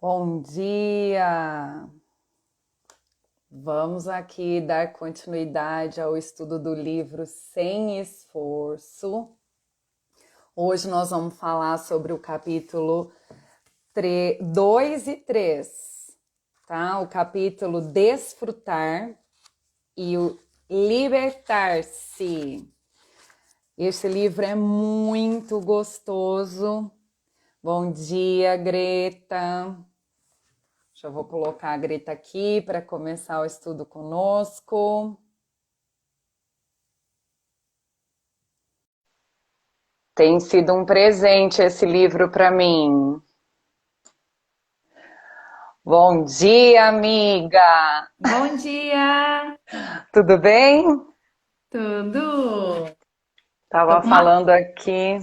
Bom dia! Vamos aqui dar continuidade ao estudo do livro Sem Esforço. Hoje nós vamos falar sobre o capítulo 2 e 3, tá? O capítulo Desfrutar e o Libertar-se. Esse livro é muito gostoso. Bom dia, Greta! Já vou colocar a Greta aqui para começar o estudo conosco. Tem sido um presente esse livro para mim. Bom dia, amiga! Bom dia! Tudo bem? Tudo? Tô Tava com uma falando aqui,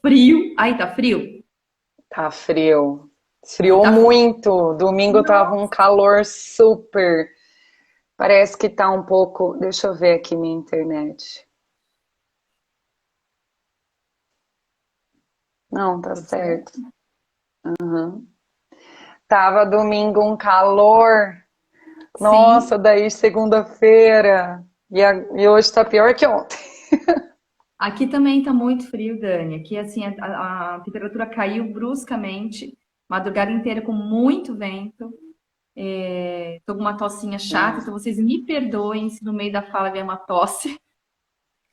frio. Aí tá frio? tá frio. Aí Esfriou tá frio. muito. Domingo tava um Nossa, calor super. Parece que tá um pouco. Deixa eu ver aqui minha internet. Não, tá tudo certo? certo. Tava domingo um calor. Nossa, Sim. daí segunda-feira. E hoje tá pior que ontem. Aqui também tá muito frio, Dani. Aqui, assim, a temperatura caiu bruscamente. Madrugada inteira com muito vento. Tô com uma tossinha chata, Nossa, então vocês me perdoem se no meio da fala vier uma tosse.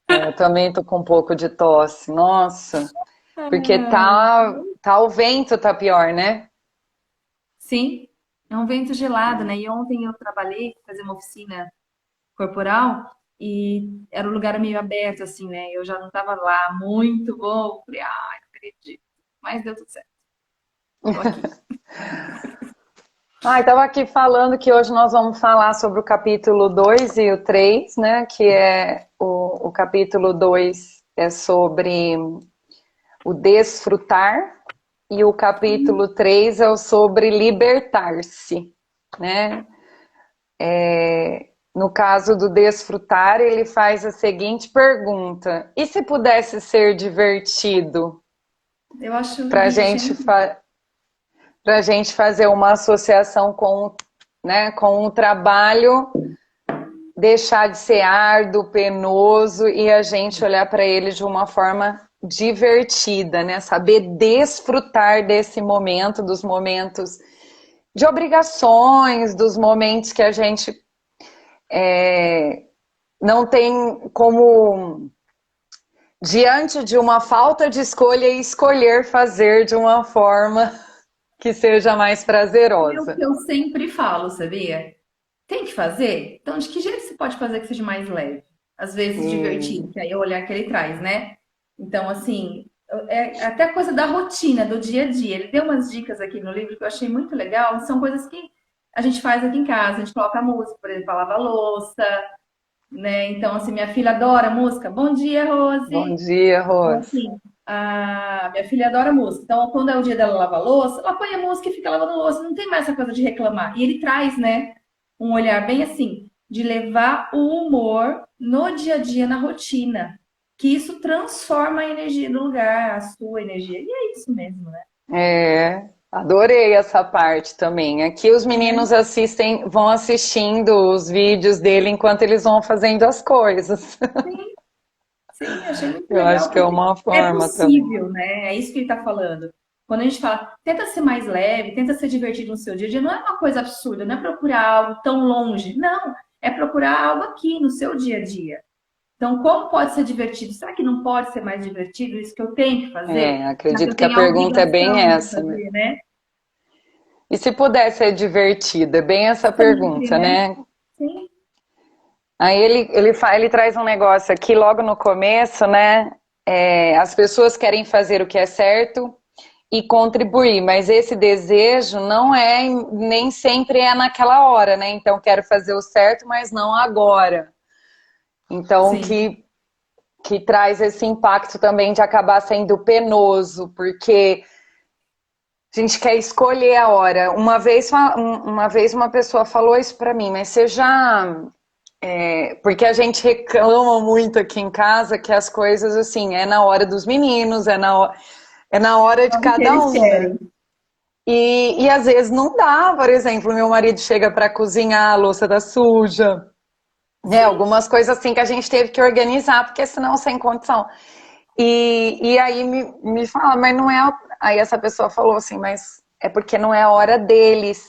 eu também tô com um pouco de tosse. Nossa, porque tá o vento tá pior, né? Sim, é um vento gelado, né? E ontem eu trabalhei, fui fazer uma oficina corporal e era um lugar meio aberto, assim, né? Eu já não estava lá muito bom. Falei, ai, não acredito. Mas deu tudo certo. Tô aqui. Ah, estava aqui falando que hoje nós vamos falar sobre o capítulo 2 e o 3, né? Que é o capítulo 2 é sobre o desfrutar e o capítulo 3 é o sobre libertar-se, né? No caso do desfrutar, ele faz a seguinte pergunta: e se pudesse ser divertido? Eu acho, Para achei gente, muito. para gente fazer uma associação né, com o trabalho, deixar de ser árduo, penoso e a gente olhar para ele de uma forma divertida, né? Saber desfrutar desse momento, dos momentos de obrigações, dos momentos que a gente não tem como, diante de uma falta de escolha, escolher fazer de uma forma que seja mais É o que prazerosa. eu sempre falo, sabia? Tem que fazer? Então, de que jeito você pode fazer que seja mais leve? Às vezes divertido, que aí é o olhar que ele traz, né? Então, assim, é até coisa da rotina, do dia a dia. Ele deu umas dicas aqui no livro que eu achei muito legal. São coisas que a gente faz aqui em casa. A gente coloca música, por exemplo, para lavar louça, né? Então, assim, minha filha adora música. Bom dia, Bom Rose! dia, Então, Rose. assim, a minha filha adora música. Então, quando é o dia dela lavar louça, ela põe a música e fica lavando louça. Não tem mais essa coisa de reclamar. E ele traz, né, um olhar bem assim, de levar o humor no dia a dia, na rotina. Que isso transforma a energia do lugar, a sua energia. E é isso mesmo, né? É, adorei essa parte também. Aqui os meninos assistem, vão assistindo os vídeos dele enquanto eles vão fazendo as coisas. Sim, sim, achei muito Eu acho legal, que é porque uma é forma também. possível, né? É isso que ele está falando. Quando a gente fala, tenta ser mais leve, tenta ser divertido no seu dia a dia, não é uma coisa absurda, não é procurar algo tão longe. Não, é procurar algo aqui no seu dia a dia. Então, como pode ser divertido? Será que não pode ser mais divertido isso que eu tenho que É, fazer? Já que acredito eu que a tenho a pergunta é bem obrigação de essa, né? fazer, né? E se pudesse ser divertida? É bem essa Sempre, pergunta, né? né? Sim, Aí ele traz um negócio aqui logo no começo, né? As pessoas querem fazer o que é certo e contribuir, mas esse desejo não é, nem sempre é naquela hora, né? Então quero fazer o certo, mas não agora. Então sim. que traz esse impacto também de acabar sendo penoso, porque a gente quer escolher a hora. Uma vez uma pessoa falou isso para mim, mas você já porque a gente reclama muito aqui em casa que as coisas, assim, é na hora dos meninos, é na hora de Então, o que cada eles um, né? querem? E às vezes não dá, por exemplo, meu marido chega para cozinhar, a louça tá suja, né? Sim. Algumas coisas assim que a gente teve que organizar, porque senão sem condição. E aí me fala, mas não é. Aí essa pessoa falou assim, mas é porque não é a hora deles.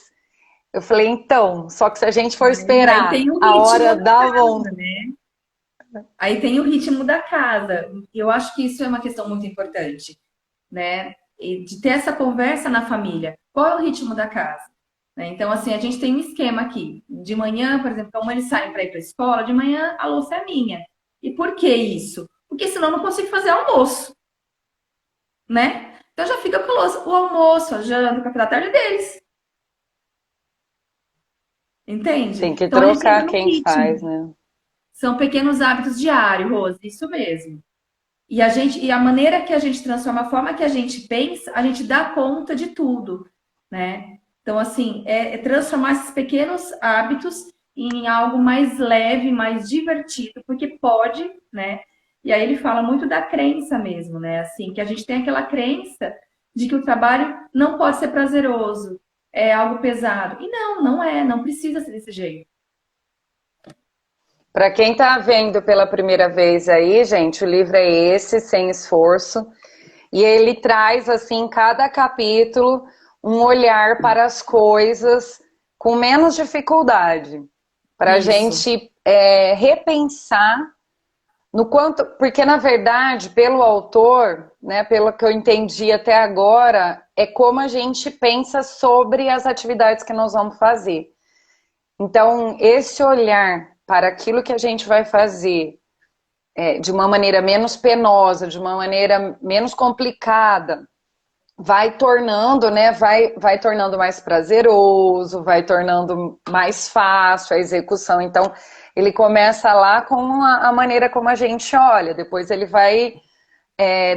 Eu falei, então, só que se a gente for Mas aí esperar tem o a ritmo hora da da casa, vontade. né? Aí tem o ritmo da casa. Eu acho que isso é uma questão muito importante, né? E de ter essa conversa na família. Qual é o ritmo da casa? Né? Então, assim, a gente tem um esquema aqui. De manhã, por exemplo, como eles saem para ir para a escola, de manhã a louça é minha. E por que isso? Porque senão eu não consigo fazer almoço, né? Então já fica com a louça. O almoço, a janta, o café da tarde é deles. Tem Entende? que Então a gente entra trocar no quem faz, ritmo. né? São pequenos hábitos diários, Rose, isso mesmo. E a maneira que a gente transforma, a forma que a gente pensa, a gente dá conta de tudo, né? Então, assim, é transformar esses pequenos hábitos em algo mais leve, mais divertido, porque pode, né? E aí ele fala muito da crença mesmo, né? Assim, que a gente tem aquela crença de que o trabalho não pode ser prazeroso, é algo pesado. E não, não é, não precisa ser desse jeito. Para quem está vendo pela primeira vez aí, gente, o livro é esse, Sem Esforço, e ele traz, assim, em cada capítulo, um olhar para as coisas com menos dificuldade, para a Isso. gente repensar no quanto, porque na verdade, pelo autor, né, pelo que eu entendi até agora, é como a gente pensa sobre as atividades que nós vamos fazer. Então, esse olhar para aquilo que a gente vai fazer de uma maneira menos penosa, de uma maneira menos complicada, vai tornando, né, vai tornando mais prazeroso, vai tornando mais fácil a execução. Então, ele começa lá com a maneira como a gente olha, depois ele vai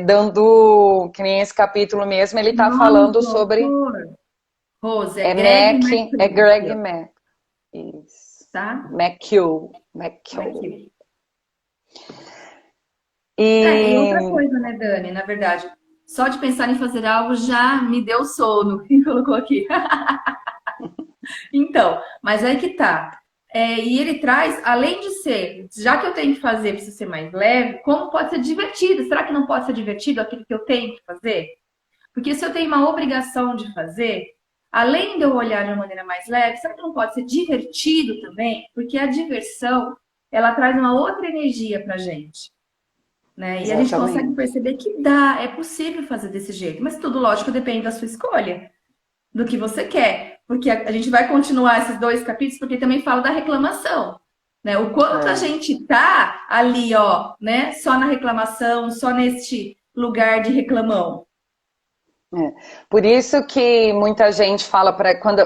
dando, que nem esse capítulo mesmo, ele O está nome falando do sobre autor, Rose, é é Greg Mac, é Greg McCullough, Mac, isso, tá? McHugh. McCullough. E outra E coisa, né, Dani? Na verdade, só de pensar em fazer algo já me deu sono. Quem colocou aqui? Então, mas aí que tá. E ele traz, além de ser, já que eu tenho que fazer, precisa ser mais leve, como pode ser divertido? Será que não pode ser divertido aquilo que eu tenho que fazer? Porque se eu tenho uma obrigação de fazer, além de eu olhar de uma maneira mais leve, será que não pode ser divertido também? Porque a diversão, ela traz uma outra energia pra gente, né? E a gente consegue exatamente. perceber que dá, é possível fazer desse jeito, mas tudo, lógico, depende da sua escolha, do que você quer. Porque a gente vai continuar esses dois capítulos, porque também fala da reclamação, né? O quanto a É. gente tá ali, ó, né? Só na reclamação, só neste lugar de reclamão. É. Por isso que muita gente fala para quando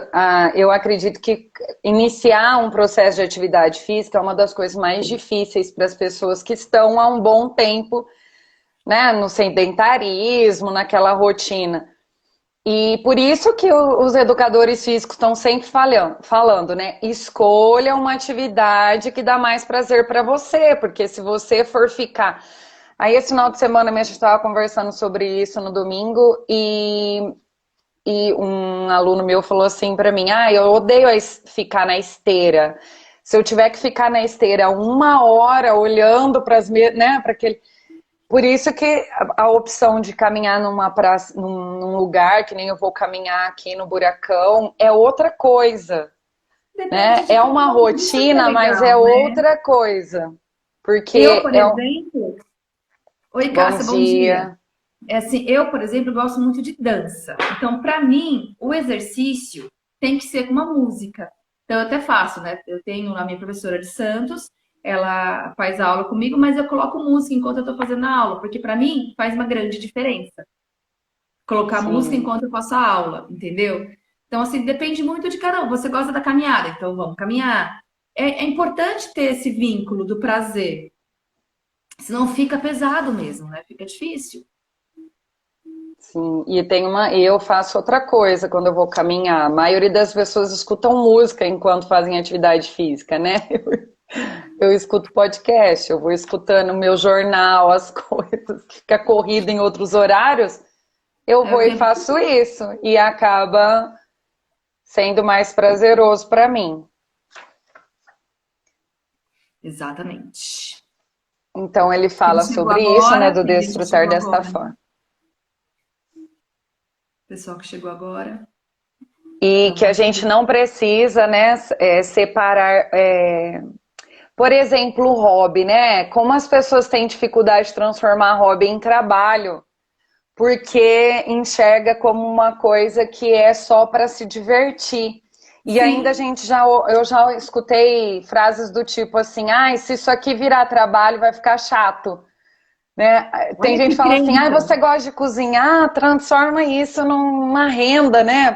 eu acredito que iniciar um processo de atividade física é uma das coisas mais difíceis para as pessoas que estão há um bom tempo, né, no sedentarismo, naquela rotina. E por isso que os educadores físicos estão sempre falando, né? Escolha uma atividade que dá mais prazer para você, porque se você for ficar. Aí esse final de semana mesmo a gente estava conversando sobre isso no domingo e um aluno meu falou assim para mim: ah, eu odeio ficar na esteira. Se eu tiver que ficar na esteira 1 hora olhando para as, né, para aquele. Por isso que a opção de caminhar numa praça, num lugar que nem eu vou caminhar aqui no Buracão é outra coisa, né? Depende de É cada uma um. Isso que é rotina, mas é legal, né? outra coisa. Eu, Porque por exemplo. Oi, bom Cássia, bom dia. dia. É assim, eu, por exemplo, gosto muito de dança. Então, para mim, o exercício tem que ser com uma música. Então, eu até faço, né? Eu tenho a minha professora de Santos, ela faz aula comigo, mas eu coloco música enquanto eu tô fazendo a aula, porque para mim faz uma grande diferença. Colocar música Sim, enquanto eu faço a aula, entendeu? Então, assim, depende muito de cada um. Você gosta da caminhada, então vamos caminhar. É importante ter esse vínculo do prazer, senão fica pesado mesmo, né? Fica difícil. sim. E tem eu faço outra coisa quando eu vou caminhar. A maioria das pessoas escutam música enquanto fazem atividade física, né? Eu escuto podcast, eu vou escutando o meu jornal, as coisas que fica corrido em outros horários. eu É o vou e tempo. faço isso. E acaba sendo mais prazeroso para mim. Exatamente. Então ele Quem fala chegou sobre isso, né, agora, do tem gente que desfrutar chegou desta agora. forma. Pessoal que chegou agora, E que estamos a gente aqui. não precisa, né, separar, por exemplo, o hobby, né? Como as pessoas têm dificuldade de transformar hobby em trabalho, porque enxerga como uma coisa que é só para se divertir. E ainda a Sim, gente eu já escutei frases do tipo assim, ah, se isso aqui virar trabalho vai ficar chato, né? Tem olha gente que que fala assim, ah, crença. você gosta de cozinhar, transforma isso numa renda, né?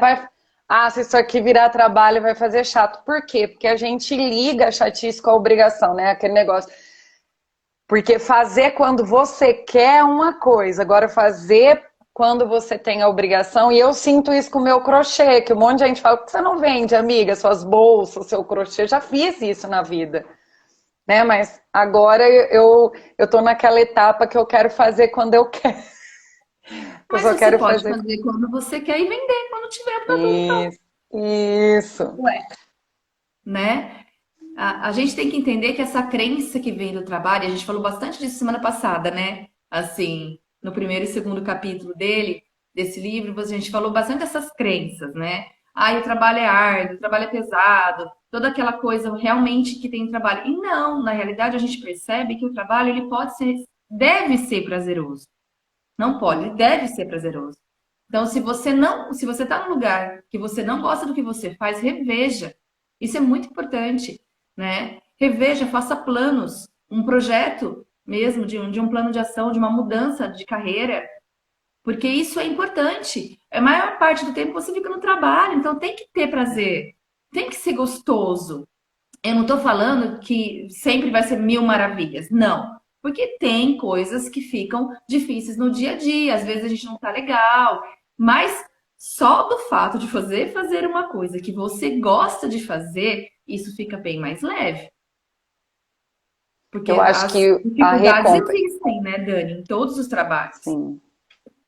Ah, se isso aqui virar trabalho vai fazer chato. Por quê? Porque a gente liga a chatice com a obrigação, né? Aquele negócio. Porque fazer quando você quer é uma coisa, agora fazer quando você tem a obrigação, e eu sinto isso com o meu crochê, que um monte de gente fala, por que você não vende, amiga, suas bolsas, seu crochê? Eu já fiz isso na vida, né? Mas agora eu tô naquela etapa que eu quero fazer quando eu quero. Eu Mas só você quero pode fazer. fazer quando você quer e vender quando tiver pronto. Isso, isso. Ué, né? A gente tem que entender que essa crença que vem do trabalho, a gente falou bastante disso semana passada, né? Assim, no primeiro e segundo capítulo dele, desse livro, a gente falou bastante dessas crenças, né? Ah, o trabalho é árduo, o trabalho é pesado, toda aquela coisa realmente que tem trabalho. E não, na realidade, a gente percebe que o trabalho ele pode ser, deve ser prazeroso. Não pode, ele deve ser prazeroso. Então, se você está num lugar que você não gosta do que você faz, reveja. Isso é muito importante, né? Reveja, faça planos, um projeto mesmo de um plano de ação, de uma mudança de carreira, porque isso é importante. A maior parte do tempo você fica no trabalho, então tem que ter prazer, tem que ser gostoso. Eu não estou falando que sempre vai ser mil maravilhas, não. Porque tem coisas que ficam difíceis no dia a dia, às vezes a gente não tá legal, mas só do fato de fazer uma coisa que você gosta de fazer, isso fica bem mais leve. Porque Eu acho as que a dificuldades recompensa. existem, né, Dani, em todos os trabalhos. Sim.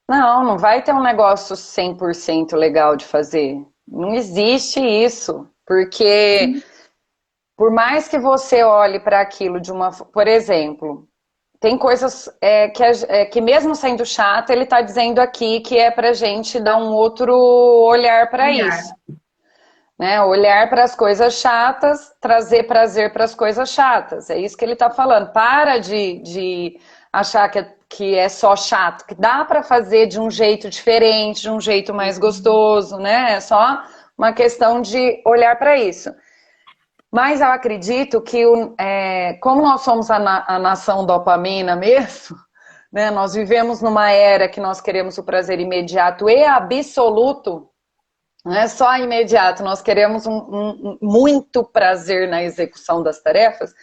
Não vai ter um negócio 100% legal de fazer. Não existe isso. Porque Sim, por mais que você olhe para aquilo de uma. Por exemplo, tem coisas que mesmo sendo chato, ele está dizendo aqui que é para gente dar um outro olhar para isso. olhar. Né? Olhar para as coisas chatas, trazer prazer para as coisas chatas. É isso que ele está falando. Para de achar que é só chato, que dá para fazer de um jeito diferente, de um jeito mais gostoso, né? É só uma questão de olhar para isso. Mas eu acredito que, como nós somos a nação dopamina mesmo, né? Nós vivemos numa era que nós queremos o prazer imediato e absoluto, não é só imediato, nós queremos muito prazer na execução das tarefas,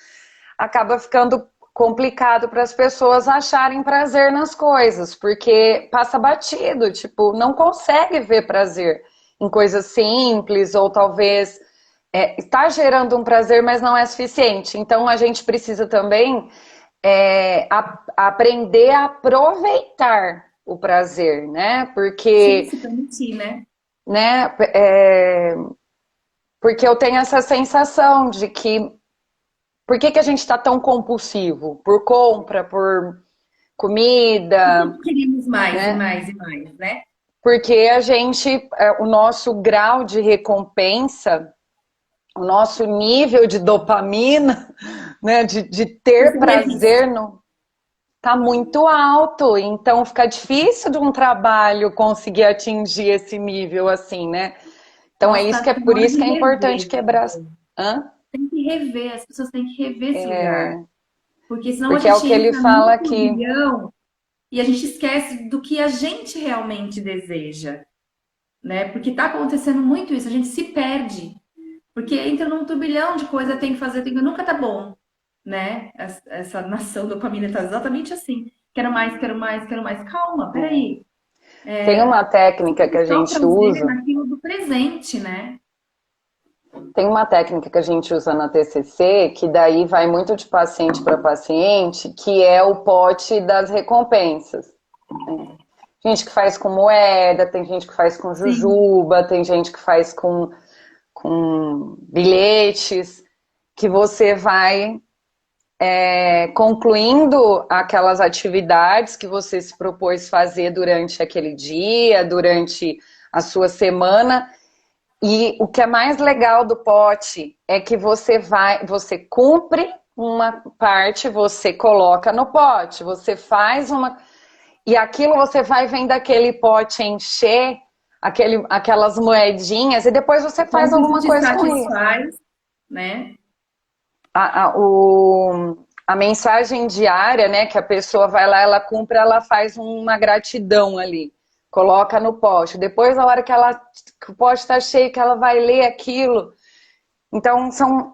acaba ficando complicado para as pessoas acharem prazer nas coisas, porque passa batido, tipo, não consegue ver prazer em coisas simples, ou talvez está gerando um prazer, mas não é suficiente. Então a gente precisa também aprender a aproveitar o prazer, né? Sim, Porque se permitir, né? né? Porque eu tenho essa sensação de que por que a gente está tão compulsivo? Por compra, por comida, Porque queríamos mais e né? mais e mais, né? Porque a gente, o nosso grau de recompensa, o nosso nível de dopamina, né? De ter Você revista. prazer no, tá muito alto. Então fica difícil de um trabalho conseguir atingir esse nível assim, né? Então é Nossa, isso que é tá na por hora isso de que é importante rever. quebrar. Hã? Tem que rever, as pessoas têm que rever esse lugar. Porque senão a Porque é o gente que ele entra num fala que turbilhão e a gente esquece do que a gente realmente deseja, né? Porque tá acontecendo muito isso, a gente se perde. Porque entra num turbilhão de coisa, tem que fazer, tem que... nunca tá bom, né? Essa nação dopamina tá exatamente assim. Quero mais, quero mais, quero mais. Calma, peraí. tem uma técnica que a Buscar o gente prazer usa, naquilo do presente, né? tem uma técnica que a gente usa na TCC, que daí vai muito de paciente para paciente, que é o pote das recompensas. gente que faz com moeda, tem gente que faz com Sim. jujuba, tem gente que faz com bilhetes, que você vai concluindo aquelas atividades que você se propôs fazer durante aquele dia, durante a sua semana. E o que é mais legal do pote é que você cumpre uma parte, você coloca no pote, você faz uma. E aquilo você vai vendo aquele pote encher, aquelas moedinhas, e depois você faz Como isso alguma te coisa com isso. satisfaz, né? A mensagem diária, né, que a pessoa vai lá, ela cumpre, ela faz uma gratidão ali, coloca no poste. Depois, na hora que o poste está cheio, que ela vai ler aquilo. Então, são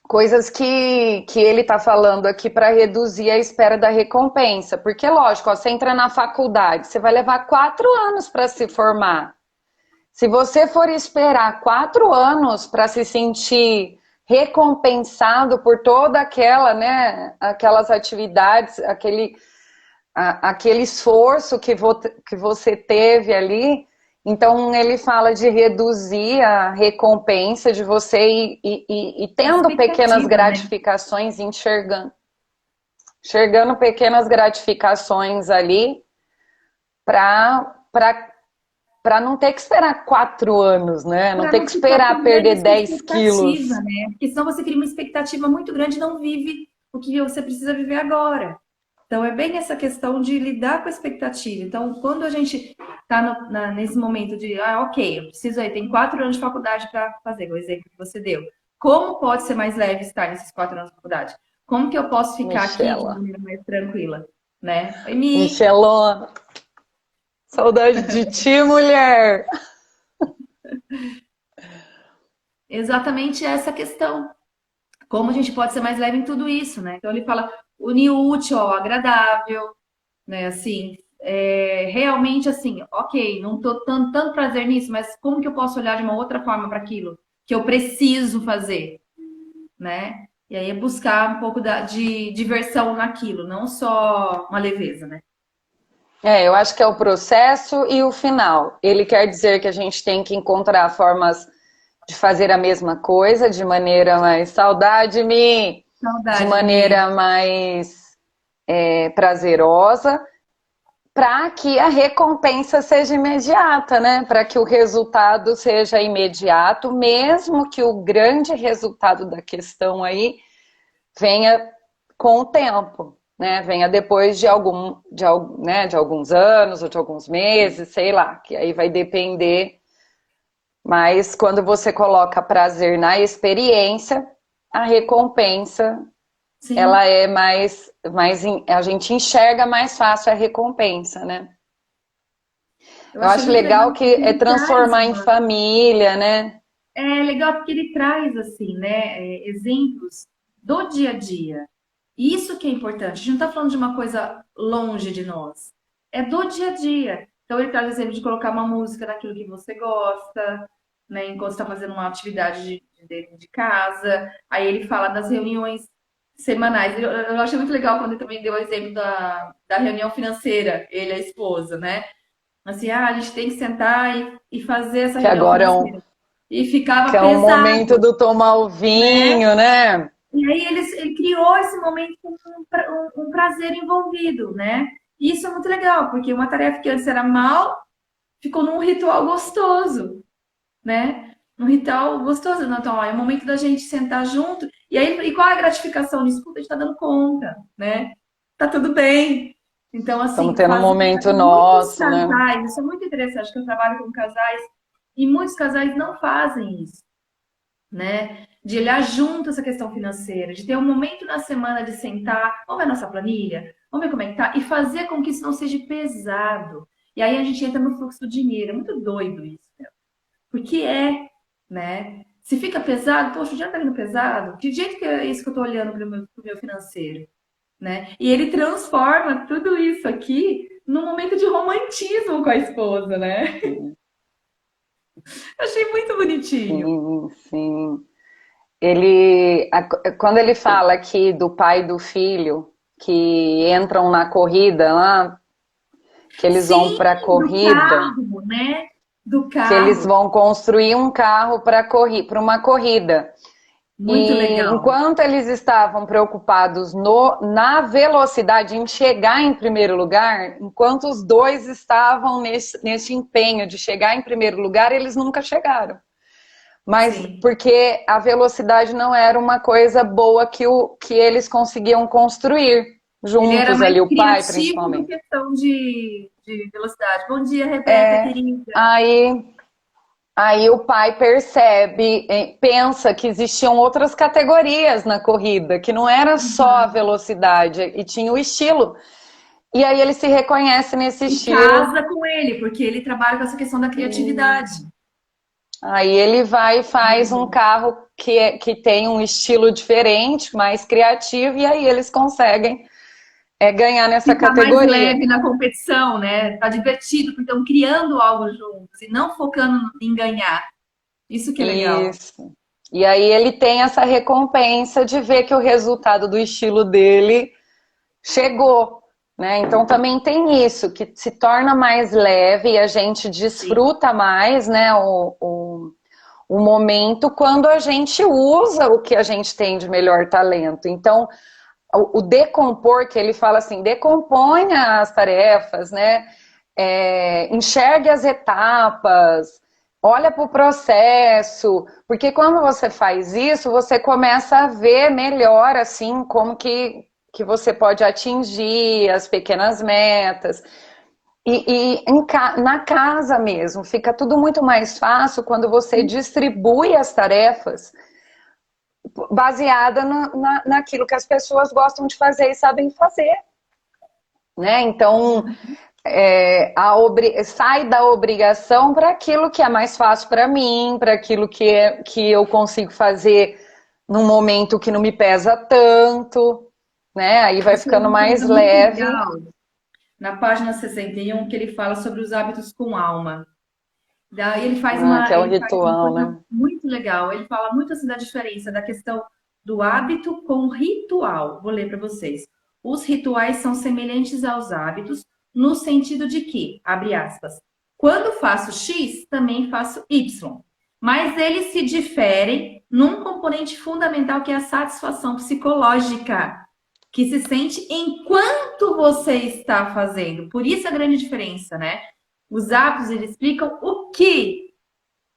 coisas que ele está falando aqui para reduzir a espera da recompensa. Porque, lógico, ó, você entra na faculdade, você vai levar 4 anos para se formar. Se você for esperar 4 anos para se sentir recompensado por toda né, aquelas atividades, aquele esforço que você teve ali, então ele fala de reduzir a recompensa de você e tendo pequenas Expectativa, né? gratificações, enxergando pequenas gratificações ali para não ter que esperar 4 anos, né? Não Para ter não que ficar esperar tão grande perder essa 10 expectativa, quilos. né? Porque senão você cria uma expectativa muito grande e não vive o que você precisa viver agora. Então, é bem essa questão de lidar com a expectativa. Então, quando a gente está nesse momento de, ok, eu preciso aí, tem 4 anos de faculdade para fazer, o exemplo que você deu. Como pode ser mais leve estar nesses 4 anos de faculdade? Como que eu posso ficar aqui de Michela. maneira mais tranquila? Né? Oi, Mi! Michelona, saudade de ti, mulher. Exatamente essa questão. Como a gente pode ser mais leve em tudo isso, né? Então ele fala unir o útil ao agradável, né? Assim, realmente assim, ok, não tô tanto prazer nisso, mas como que eu posso olhar de uma outra forma para aquilo que eu preciso fazer, né? E aí é buscar um pouco de diversão naquilo, não só uma leveza, né? Eu acho que é o processo e o final. Ele quer dizer que a gente tem que encontrar formas de fazer a mesma coisa de maneira mais de Saudade, Mi. maneira mais prazerosa, para que a recompensa seja imediata, né? Para que o resultado seja imediato, mesmo que o grande resultado da questão aí venha com o tempo, né? Venha depois de alguns anos ou de alguns meses, sei lá, que aí vai depender. Mas quando você coloca prazer na experiência, a recompensa ela Sim, é a gente enxerga mais fácil a recompensa, né? eu Eu achei acho muito legal legal que porque é ele traz transformar em família, né? é legal porque ele traz, assim, né, exemplos do dia a dia. Isso que é importante. A gente não está falando de uma coisa longe de nós. É do dia a dia. Então, ele traz o exemplo de colocar uma música daquilo que você gosta, né, enquanto está fazendo uma atividade dentro de casa. Aí ele fala das reuniões semanais. Eu achei muito legal quando ele também deu o exemplo da reunião financeira, ele e a esposa, né? Assim, a gente tem que sentar e fazer essa Que reunião agora financeira. E que ficava é um momento pesado, do tomar o né? vinho, né? E aí ele criou esse momento com um prazer envolvido, né? E isso é muito legal, porque uma tarefa que antes era mal, ficou num ritual gostoso, né? Um ritual gostoso. Então, ó, é o momento da gente sentar junto. E aí, e qual é a gratificação disso? Puta, a gente tá dando conta, né? Tá tudo bem. Então, Estamos assim, tendo um fazer. momento Muitos nosso, né? casais, isso é muito interessante, que eu trabalho com casais, e muitos casais não fazem isso, né? De olhar junto essa questão financeira, de ter um momento na semana de sentar, vamos ver a nossa planilha, vamos ver como é que tá, e fazer com que isso não seja pesado. E aí a gente entra no fluxo do dinheiro. É muito doido isso, né? Porque né? Se fica pesado, poxa, o dinheiro tá vindo pesado, que jeito que é isso que eu tô olhando pro meu financeiro, né? E ele transforma tudo isso aqui num momento de romantismo com a esposa, né? Achei muito bonitinho. Sim, sim. Quando ele fala aqui do pai e do filho que entram na corrida lá, que eles vão Sim, para a do corrida, carro, né? Do que eles carro. vão construir um carro para uma corrida. Muito E legal. enquanto eles estavam preocupados na velocidade, em chegar em primeiro lugar, enquanto os dois estavam nesse empenho de chegar em primeiro lugar, eles nunca chegaram. Mas Sim. porque a velocidade não era uma coisa boa que eles conseguiam construir Ele era juntos mais ali, o pai criativo do principalmente. que questão de velocidade. Bom dia, Rebeca, querida. Aí Aí o pai percebe, pensa que existiam outras categorias na corrida, que não era só a Uhum. velocidade, e tinha o estilo. E aí ele se reconhece nesse E estilo. casa com ele, porque ele trabalha com essa questão da criatividade. Aí ele vai e faz Muito um bom. carro que tem um estilo diferente, mais criativo, e aí eles conseguem ganhar nessa Ficar mais categoria. leve na competição, né? Tá divertido, porque estão criando algo juntos e não focando em ganhar. Isso que é legal. Isso. E aí ele tem essa recompensa de ver que o resultado do estilo dele chegou, né? Então também tem isso, que se torna mais leve e a gente Sim. desfruta mais, né, o momento quando a gente usa o que a gente tem de melhor talento. Então, o decompor, que ele fala assim, decomponha as tarefas, né? Enxergue as etapas, olha para o processo, porque quando você faz isso, você começa a ver melhor, assim, como que você pode atingir as pequenas metas. Na casa mesmo, fica tudo muito mais fácil quando você distribui as tarefas baseada naquilo que as pessoas gostam de fazer e sabem fazer, né? Então, sai da obrigação para aquilo que é mais fácil para mim, para aquilo que eu consigo fazer num momento que não me pesa tanto, né? Aí vai Isso é ficando uma mais coisa muito leve. legal. Na página 61, que ele fala sobre os hábitos com alma. Daí Que é o ele faz uma ritual, coisa né? muito legal. Ele fala muito assim da diferença da questão do hábito com o ritual. Vou ler para vocês. Os rituais são semelhantes aos hábitos no sentido de que, abre aspas, quando faço X, também faço Y. Mas eles se diferem num componente fundamental que é a satisfação psicológica que se sente enquanto você está fazendo. Por isso a grande diferença, né? Os hábitos, eles explicam o que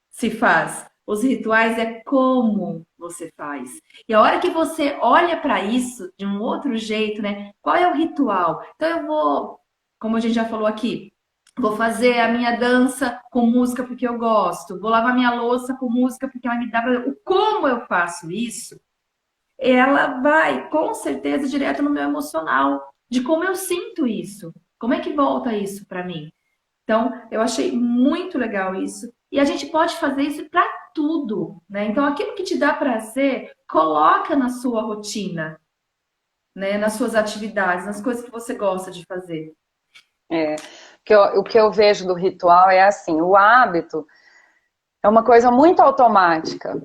se faz. Os rituais é como você faz. E a hora que você olha para isso de um outro jeito, né? Qual é o ritual? Então eu vou, como a gente já falou aqui, vou fazer a minha dança com música porque eu gosto. Vou lavar minha louça com música porque ela me dá prazer. O como eu faço isso, ela vai com certeza direto no meu emocional, de como eu sinto isso. Como é que volta isso para mim? Então, eu achei muito legal isso. E a gente pode fazer isso para tudo, né? Então, aquilo que te dá prazer, coloca na sua rotina, né? Nas suas atividades, nas coisas que você gosta de fazer. É, o que eu vejo do ritual é assim, o hábito é uma coisa muito automática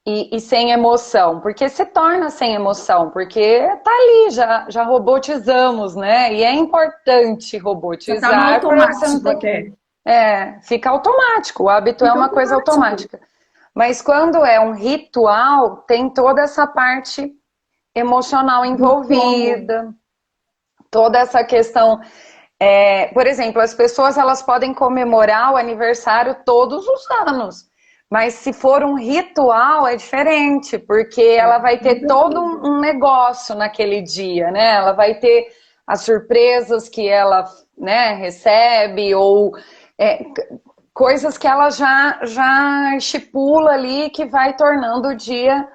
e sem emoção, porque se torna sem emoção, porque tá ali, já robotizamos, né? E é importante Já tá no robotizar para você não automático ter. até. Fica automático, o hábito é Fica uma coisa automático. automática. Mas quando é um ritual, tem toda essa parte emocional Do como. envolvida, toda essa questão. Por exemplo, as pessoas elas podem comemorar o aniversário todos os anos, mas se for um ritual é diferente, porque ela vai Com ter todo certeza. um negócio naquele dia, né? Ela vai ter as surpresas que ela, né, recebe ou é, coisas que ela já estipula ali que vai tornando o dia,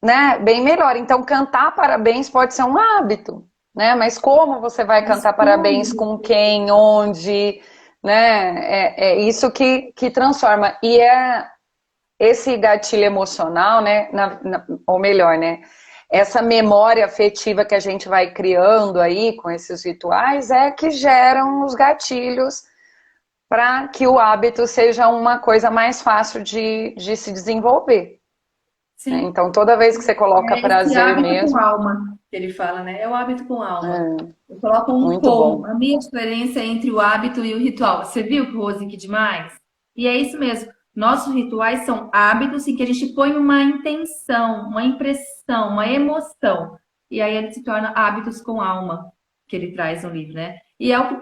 né, bem melhor. Então, cantar parabéns pode ser um hábito, né? Mas como você vai Mas cantar como parabéns com você... quem, onde, né? É isso que transforma. E esse gatilho emocional, né? Ou melhor, né? Essa memória afetiva que a gente vai criando aí com esses rituais é que geram os gatilhos para que o hábito seja uma coisa mais fácil de se desenvolver. né? Sim. Então, toda vez que você coloca É esse prazer hábito com mesmo, alma que ele fala, né? É o hábito com alma. é Eu coloco um muito com. bom. A minha diferença entre o hábito e o ritual. Você viu, Rose, que demais? E é isso mesmo. Nossos rituais são hábitos em que a gente põe uma intenção, uma impressão, uma emoção. E aí ele se torna hábitos com alma, que ele traz no livro, né? E é o que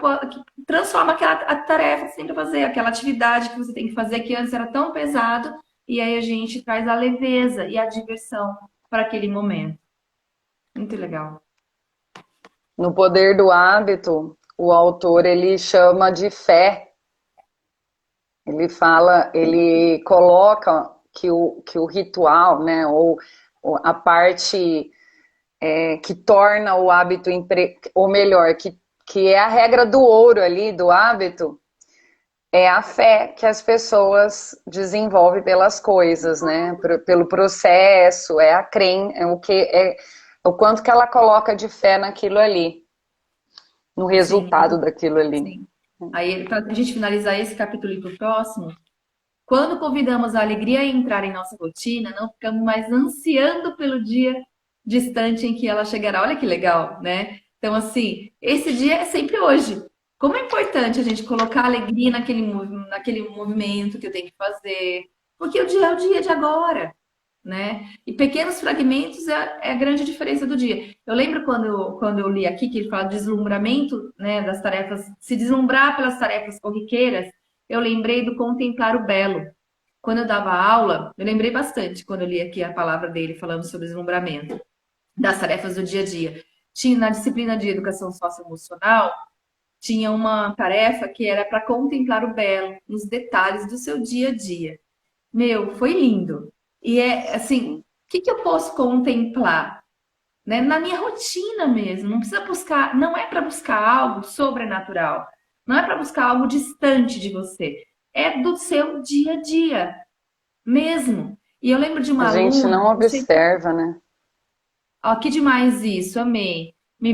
transforma aquela a tarefa que você tem que fazer, aquela atividade que você tem que fazer, que antes era tão pesado, e aí a gente traz a leveza e a diversão para aquele momento. Muito legal. No Poder do Hábito, o autor ele chama de fé. Ele coloca que o ritual, né, ou a parte que torna o hábito, ou melhor, que é a regra do ouro ali do hábito, é a fé que as pessoas desenvolvem pelas coisas, né? Pelo processo, é a crença, o quanto que ela coloca de fé naquilo ali, no Sim, resultado daquilo ali. sim. Aí, para a gente finalizar esse capítulo e para o próximo, quando convidamos a alegria a entrar em nossa rotina, não ficamos mais ansiando pelo dia distante em que ela chegará. Olha que legal, né? Então, assim, esse dia é sempre hoje. Como é importante a gente colocar alegria naquele movimento que eu tenho que fazer, porque o dia é o dia de agora, né? E pequenos fragmentos é a grande diferença do dia. Eu lembro quando eu li aqui que ele fala de deslumbramento, né, das tarefas, se deslumbrar pelas tarefas corriqueiras, eu lembrei do contemplar o belo. Quando eu dava aula, eu lembrei bastante quando eu li aqui a palavra dele falando sobre deslumbramento das tarefas do dia a dia. Tinha na disciplina de educação socioemocional, tinha uma tarefa que era para contemplar o belo nos detalhes do seu dia a dia. Meu, foi lindo. E é assim, o que eu posso contemplar? Né? Na minha rotina mesmo. Não precisa buscar, não é para buscar algo sobrenatural. Não é para buscar algo distante de você. É do seu dia a dia mesmo. E eu lembro de A uma gente aluna, não observa, né? ó, que demais isso, amei. Me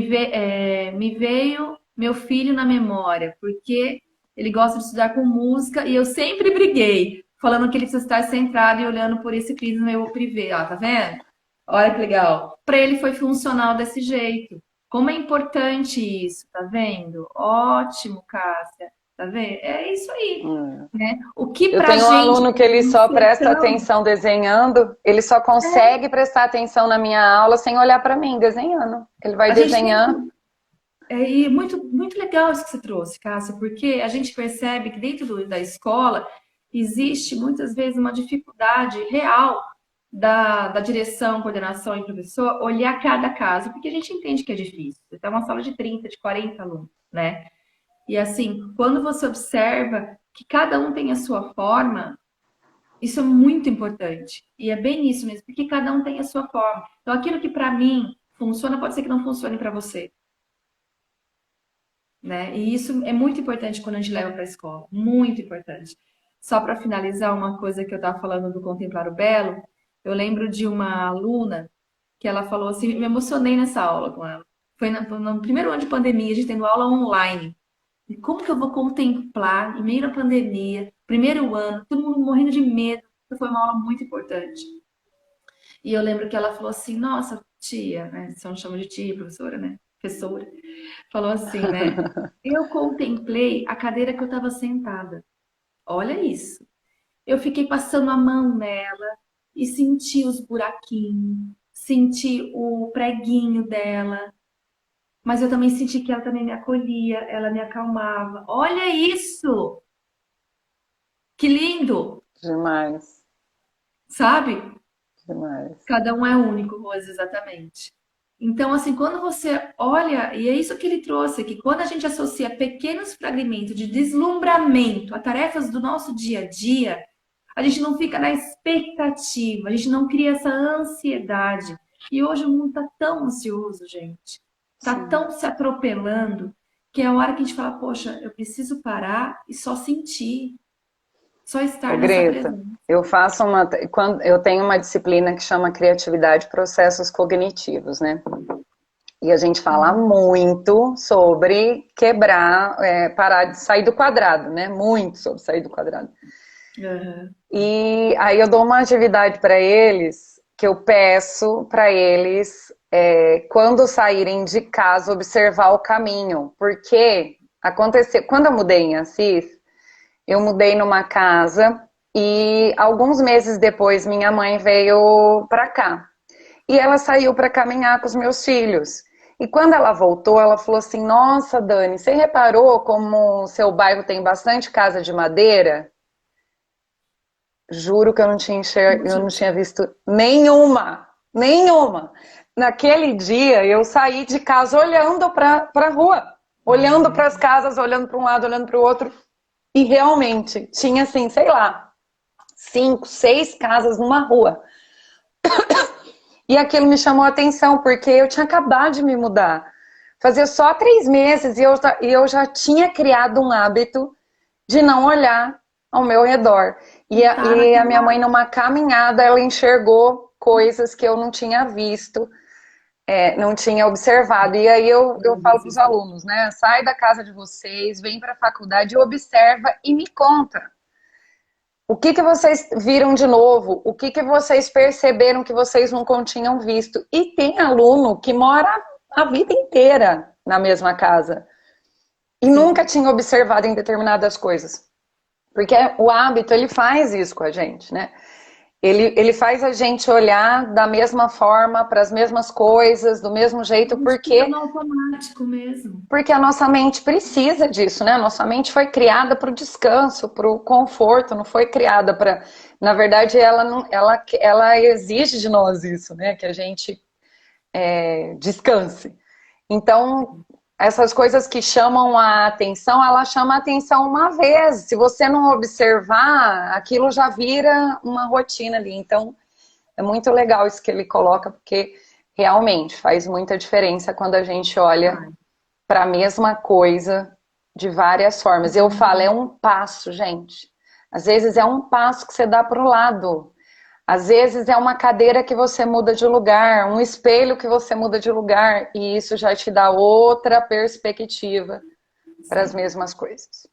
veio meu filho na memória, porque ele gosta de estudar com música e eu sempre briguei, falando que ele precisa estar centrado e olhando por esse prisma meu privê, ó, tá vendo? Olha que legal. Para ele foi funcional desse jeito. Como é importante isso, tá vendo? Ótimo, Cássia. Tá vendo? É isso aí, Hum. né? O que Eu pra tenho um gente aluno que ele não só ser presta tão atenção desenhando, ele só consegue prestar atenção na minha aula sem olhar para mim, desenhando. Ele vai a gente tem desenhando. e muito, muito legal isso que você trouxe, Cássia, porque a gente percebe que dentro da escola existe muitas vezes uma dificuldade real da direção, coordenação e professor olhar cada caso, porque a gente entende que é difícil. Você tem uma sala de 30, de 40 alunos, né? E assim, quando você observa que cada um tem a sua forma, isso é muito importante. E é bem isso mesmo, porque cada um tem a sua forma. Então, aquilo que para mim funciona, pode ser que não funcione para você, né? E isso é muito importante quando a gente leva para a escola, muito importante. Só para finalizar uma coisa que eu estava falando do Contemplar o Belo, eu lembro de uma aluna que ela falou assim, me emocionei nessa aula com ela. Foi no primeiro ano de pandemia, a gente tendo aula online. E como que eu vou contemplar, em meio à pandemia, primeiro ano, todo mundo morrendo de medo. Foi uma aula muito importante. E eu lembro que ela falou assim, nossa, tia, né? Só não chama de tia, professora, né? Professora. Falou assim, né? Eu contemplei a cadeira que eu estava sentada. Olha isso. Eu fiquei passando a mão nela e senti os buraquinhos, senti o preguinho dela, mas eu também senti que ela também me acolhia, ela me acalmava. Olha isso! Que lindo! Demais, Sabe? demais. Cada um é único, Rose, exatamente. Então, assim, quando você olha, e é isso que ele trouxe aqui, quando a gente associa pequenos fragmentos de deslumbramento a tarefas do nosso dia a dia, a gente não fica na expectativa, a gente não cria essa ansiedade. E hoje o mundo está tão ansioso, gente. Está Sim. tão se atropelando, que é a hora que a gente fala, poxa, eu preciso parar e só sentir, só Ô, estar nessa Greta, presença. quando eu tenho uma disciplina que chama Criatividade e Processos Cognitivos, né? E a gente fala muito sobre quebrar, parar de sair do quadrado, né? Muito sobre sair do quadrado. Uhum. E aí eu dou uma atividade para eles que eu peço para eles, quando saírem de casa, observar o caminho. Porque aconteceu, quando eu mudei em Assis, eu mudei numa casa e alguns meses depois minha mãe veio para cá. E ela saiu para caminhar com os meus filhos. E quando ela voltou, ela falou assim: Nossa, Dani, você reparou como o seu bairro tem bastante casa de madeira? Juro que eu eu não tinha visto nenhuma, nenhuma. Naquele dia eu saí de casa olhando para a rua, olhando para as casas, olhando para um lado, olhando para o outro. E realmente tinha assim, sei lá, 5, 6 casas numa rua. E aquilo me chamou a atenção, porque eu tinha acabado de me mudar. Fazia só 3 meses e eu já tinha criado um hábito de não olhar ao meu redor. E a minha mãe, numa caminhada, ela enxergou coisas que eu não tinha visto, não tinha observado. E aí eu falo para os alunos, né? Sai da casa de vocês, vem para a faculdade, observa e me conta. O que vocês viram de novo? O que vocês perceberam que vocês nunca tinham visto? E tem aluno que mora a vida inteira na mesma casa e nunca tinha observado em determinadas coisas. Porque o hábito, ele faz isso com a gente, né? Ele faz a gente olhar da mesma forma, para as mesmas coisas, do mesmo jeito, porque... É automático mesmo. Porque a nossa mente precisa disso, né? A nossa mente foi criada para o descanso, para o conforto, não foi criada para... Na verdade, ela exige de nós isso, né? Que a gente descanse. Então, essas coisas que chamam a atenção, ela chama a atenção uma vez. Se você não observar, aquilo já vira uma rotina ali. Então, é muito legal isso que ele coloca, porque realmente faz muita diferença quando a gente olha para a mesma coisa de várias formas. Eu falo, é um passo, gente. Às vezes é um passo que você dá para o lado. Às vezes é uma cadeira que você muda de lugar, um espelho que você muda de lugar, e isso já te dá outra perspectiva para as mesmas coisas.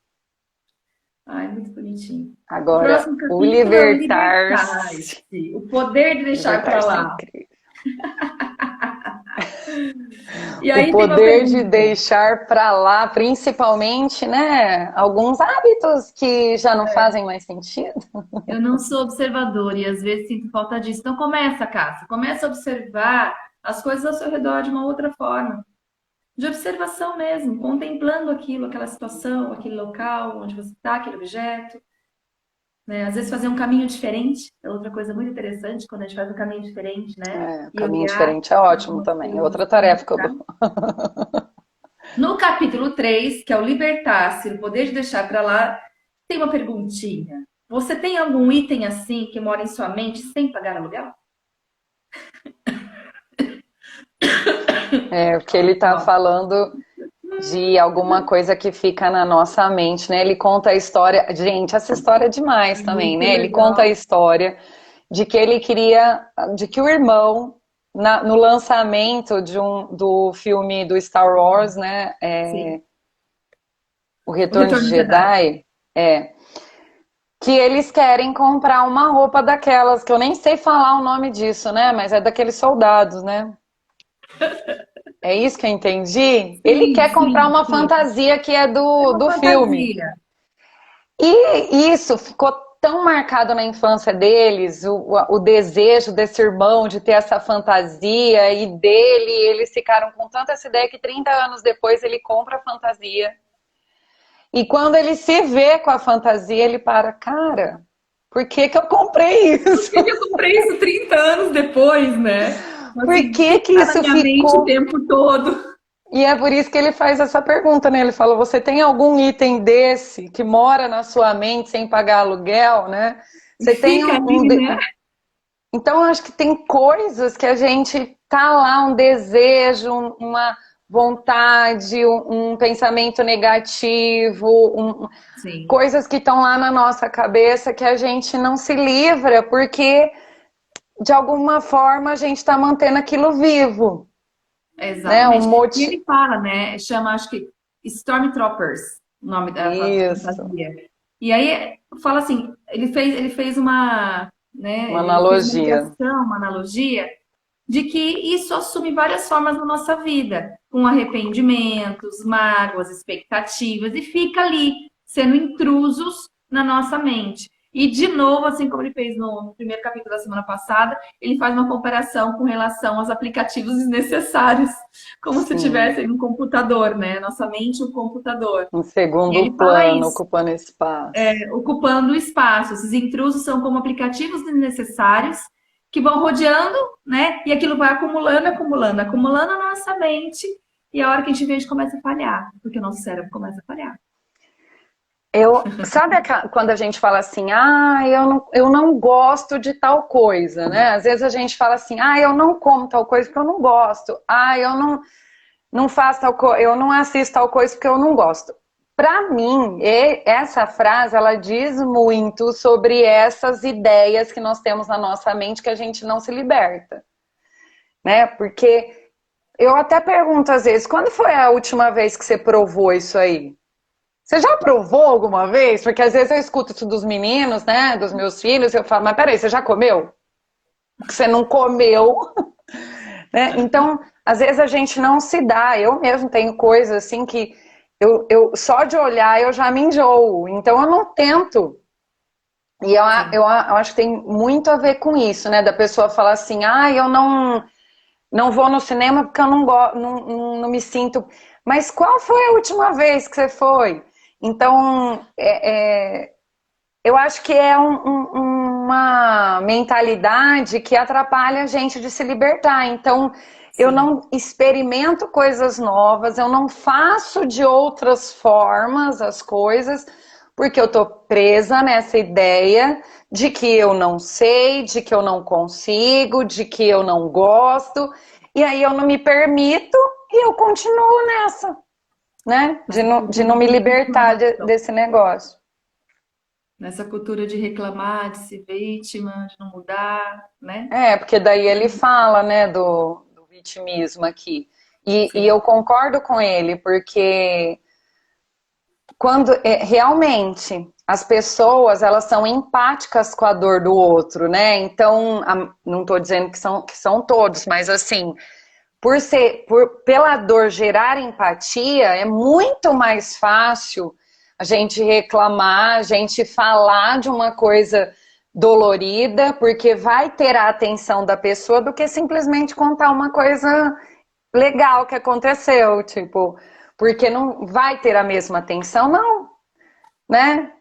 Ai, muito bonitinho. Agora, o libertar-se. O poder de deixar para lá. E aí, o poder de deixar para lá, principalmente, né? Alguns hábitos que já não fazem mais sentido. Eu não sou observadora e às vezes sinto falta disso. Então começa, Cássia. Começa a observar as coisas ao seu redor de uma outra forma. De observação mesmo, contemplando aquilo, aquela situação, aquele local onde você está, aquele objeto. Né? Às vezes fazer um caminho diferente é outra coisa muito interessante, quando a gente faz um caminho diferente, né? Caminho diferente é ótimo também, é outra tarefa que eu dou. No capítulo 3, que é o libertar-se, o poder de deixar para lá, tem uma perguntinha. Você tem algum item assim que mora em sua mente sem pagar aluguel? O que ele está falando de alguma coisa que fica na nossa mente, né? Ele conta a história... Gente, essa história é demais também, né? Ele conta a história de que ele queria... De que o irmão, no lançamento do filme do Star Wars, né? O Retorno de Jedi. Que eles querem comprar uma roupa daquelas, que eu nem sei falar o nome disso, né? Mas é daqueles soldados, né? É isso que eu entendi? Ele quer comprar uma fantasia que é do filme. E isso ficou tão marcado na infância deles, o desejo desse irmão de ter essa fantasia, e eles ficaram com tanta essa ideia que 30 anos depois ele compra a fantasia. E quando ele se vê com a fantasia, ele para, cara, por que eu comprei isso? Por que eu comprei isso 30 anos depois, né? Por que isso ficou... o tempo todo? E é por isso que ele faz essa pergunta, né? Ele fala, você tem algum item desse que mora na sua mente sem pagar aluguel, né? Você tem né? Então, eu acho que tem coisas que a gente tá lá, um desejo, uma vontade, um pensamento negativo, coisas que estão lá na nossa cabeça que a gente não se livra, porque de alguma forma a gente está mantendo aquilo vivo. Exatamente. Né? E ele fala, né? Chama, acho que Stormtroopers, o nome da fantasia. E aí fala assim, ele fez uma né? Uma Ele fez uma analogia. ligação, uma analogia, de que isso assume várias formas na nossa vida, com arrependimentos, mágoas, expectativas, e fica ali, sendo intrusos na nossa mente. E, de novo, assim como ele fez no primeiro capítulo da semana passada, ele faz uma comparação com relação aos aplicativos desnecessários, como se Sim, tivesse um computador, né? Nossa mente, um computador. em E segundo ele fala plano, isso, ocupando espaço. ocupando o espaço. Esses intrusos são como aplicativos desnecessários que vão rodeando, né? E aquilo vai acumulando, acumulando, acumulando a nossa mente. E a hora que a gente vê, a gente começa a falhar, porque o nosso cérebro começa a falhar. Sabe quando a gente fala assim, eu não gosto de tal coisa, né? Às vezes a gente fala assim, eu não como tal coisa porque eu não gosto. Eu não faço tal coisa, eu não assisto tal coisa porque eu não gosto. Para mim, essa frase, ela diz muito sobre essas ideias que nós temos na nossa mente que a gente não se liberta, né? Porque eu até pergunto às vezes, quando foi a última vez que você provou isso aí? Você já provou alguma vez? Porque às vezes eu escuto isso dos meninos, né? Dos meus filhos, e eu falo, mas peraí, você já comeu? Porque você não comeu, né? Então, às vezes a gente não se dá. Eu mesmo tenho coisas assim que só de olhar eu já me enjoo. Então eu não tento. E eu acho que tem muito a ver com isso, né? Da pessoa falar assim, eu não vou no cinema porque eu não, não me sinto. Mas qual foi a última vez que você foi? Então, eu acho que é uma mentalidade que atrapalha a gente de se libertar. Então, eu Sim. não experimento coisas novas, eu não faço de outras formas as coisas, porque eu tô presa nessa ideia de que eu não sei, de que eu não consigo, de que eu não gosto, e aí eu não me permito e eu continuo nessa, né? Nessa De cultura não me de libertar reclamação. desse negócio. Nessa cultura de reclamar, de ser vítima, de não mudar, né? Porque daí ele fala, né, do vitimismo aqui. E eu Sim. concordo com ele, porque quando realmente as pessoas elas são empáticas com a dor do outro, né? Então, não estou dizendo que são todos, mas assim, pela dor gerar empatia, é muito mais fácil a gente reclamar, a gente falar de uma coisa dolorida, porque vai ter a atenção da pessoa do que simplesmente contar uma coisa legal que aconteceu, tipo, porque não vai ter a mesma atenção, não, né?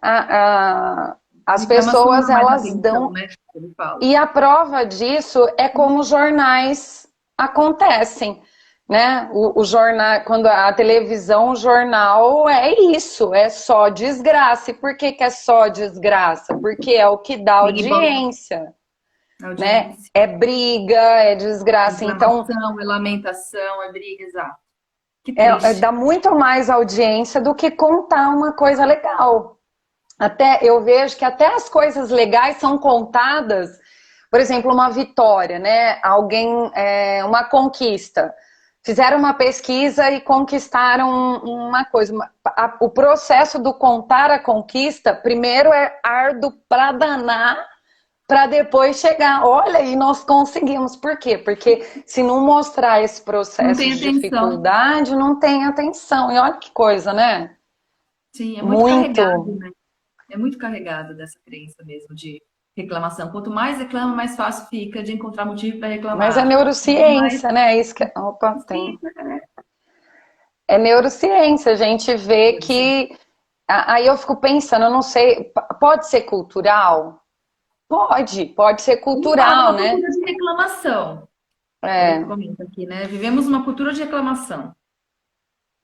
As Reclamação pessoas dá mais elas atenção, dão né? Ele fala. e a prova disso é como os jornais acontecem, né? O jornal, quando a televisão, o jornal é isso, é só desgraça. E por que que é só desgraça? Porque é o que dá Big Bang, audiência, né? audiência. É briga, é desgraça. Então, Reclamação, é lamentação, é briga, exato. Que triste. dá muito mais audiência do que contar uma coisa legal. Até eu vejo que até as coisas legais são contadas, por exemplo, uma vitória, né? Alguém, uma conquista. Fizeram uma pesquisa e conquistaram uma coisa. O processo do contar a conquista, primeiro é árduo para danar, para depois chegar. Olha, e nós conseguimos. Por quê? Porque se não mostrar esse Não processo tem de atenção. dificuldade, não tem atenção. E olha que coisa, né? Sim, é muito carregado, Muito. né? É muito carregado dessa crença mesmo de reclamação. Quanto mais reclama, mais fácil fica de encontrar motivo para Mas é reclamar. Quanto mais neurociência, né? Isso que... Opa, tem. fica, né? É neurociência. A gente vê que. Aí eu fico pensando, eu não sei, pode ser cultural? Pode ser Ele fala de cultural, uma né? cultura de reclamação. Ele É, comenta aqui, né? Vivemos uma cultura de reclamação.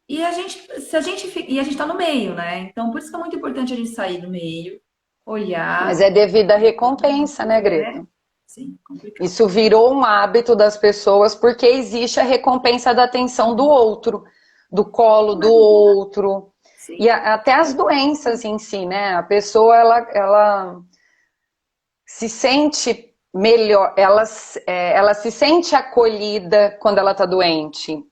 E a gente, se a gente, e a gente está no meio, né? Então, por isso que é muito importante a gente sair do meio, mas olhar, é devido à recompensa, né, né? Greta? Sim, complicado. Isso virou um hábito das pessoas porque existe a recompensa da atenção do outro, do colo do outro, e Sim. até as doenças em si, né? A pessoa, ela se sente melhor, ela se sente acolhida quando ela está doente.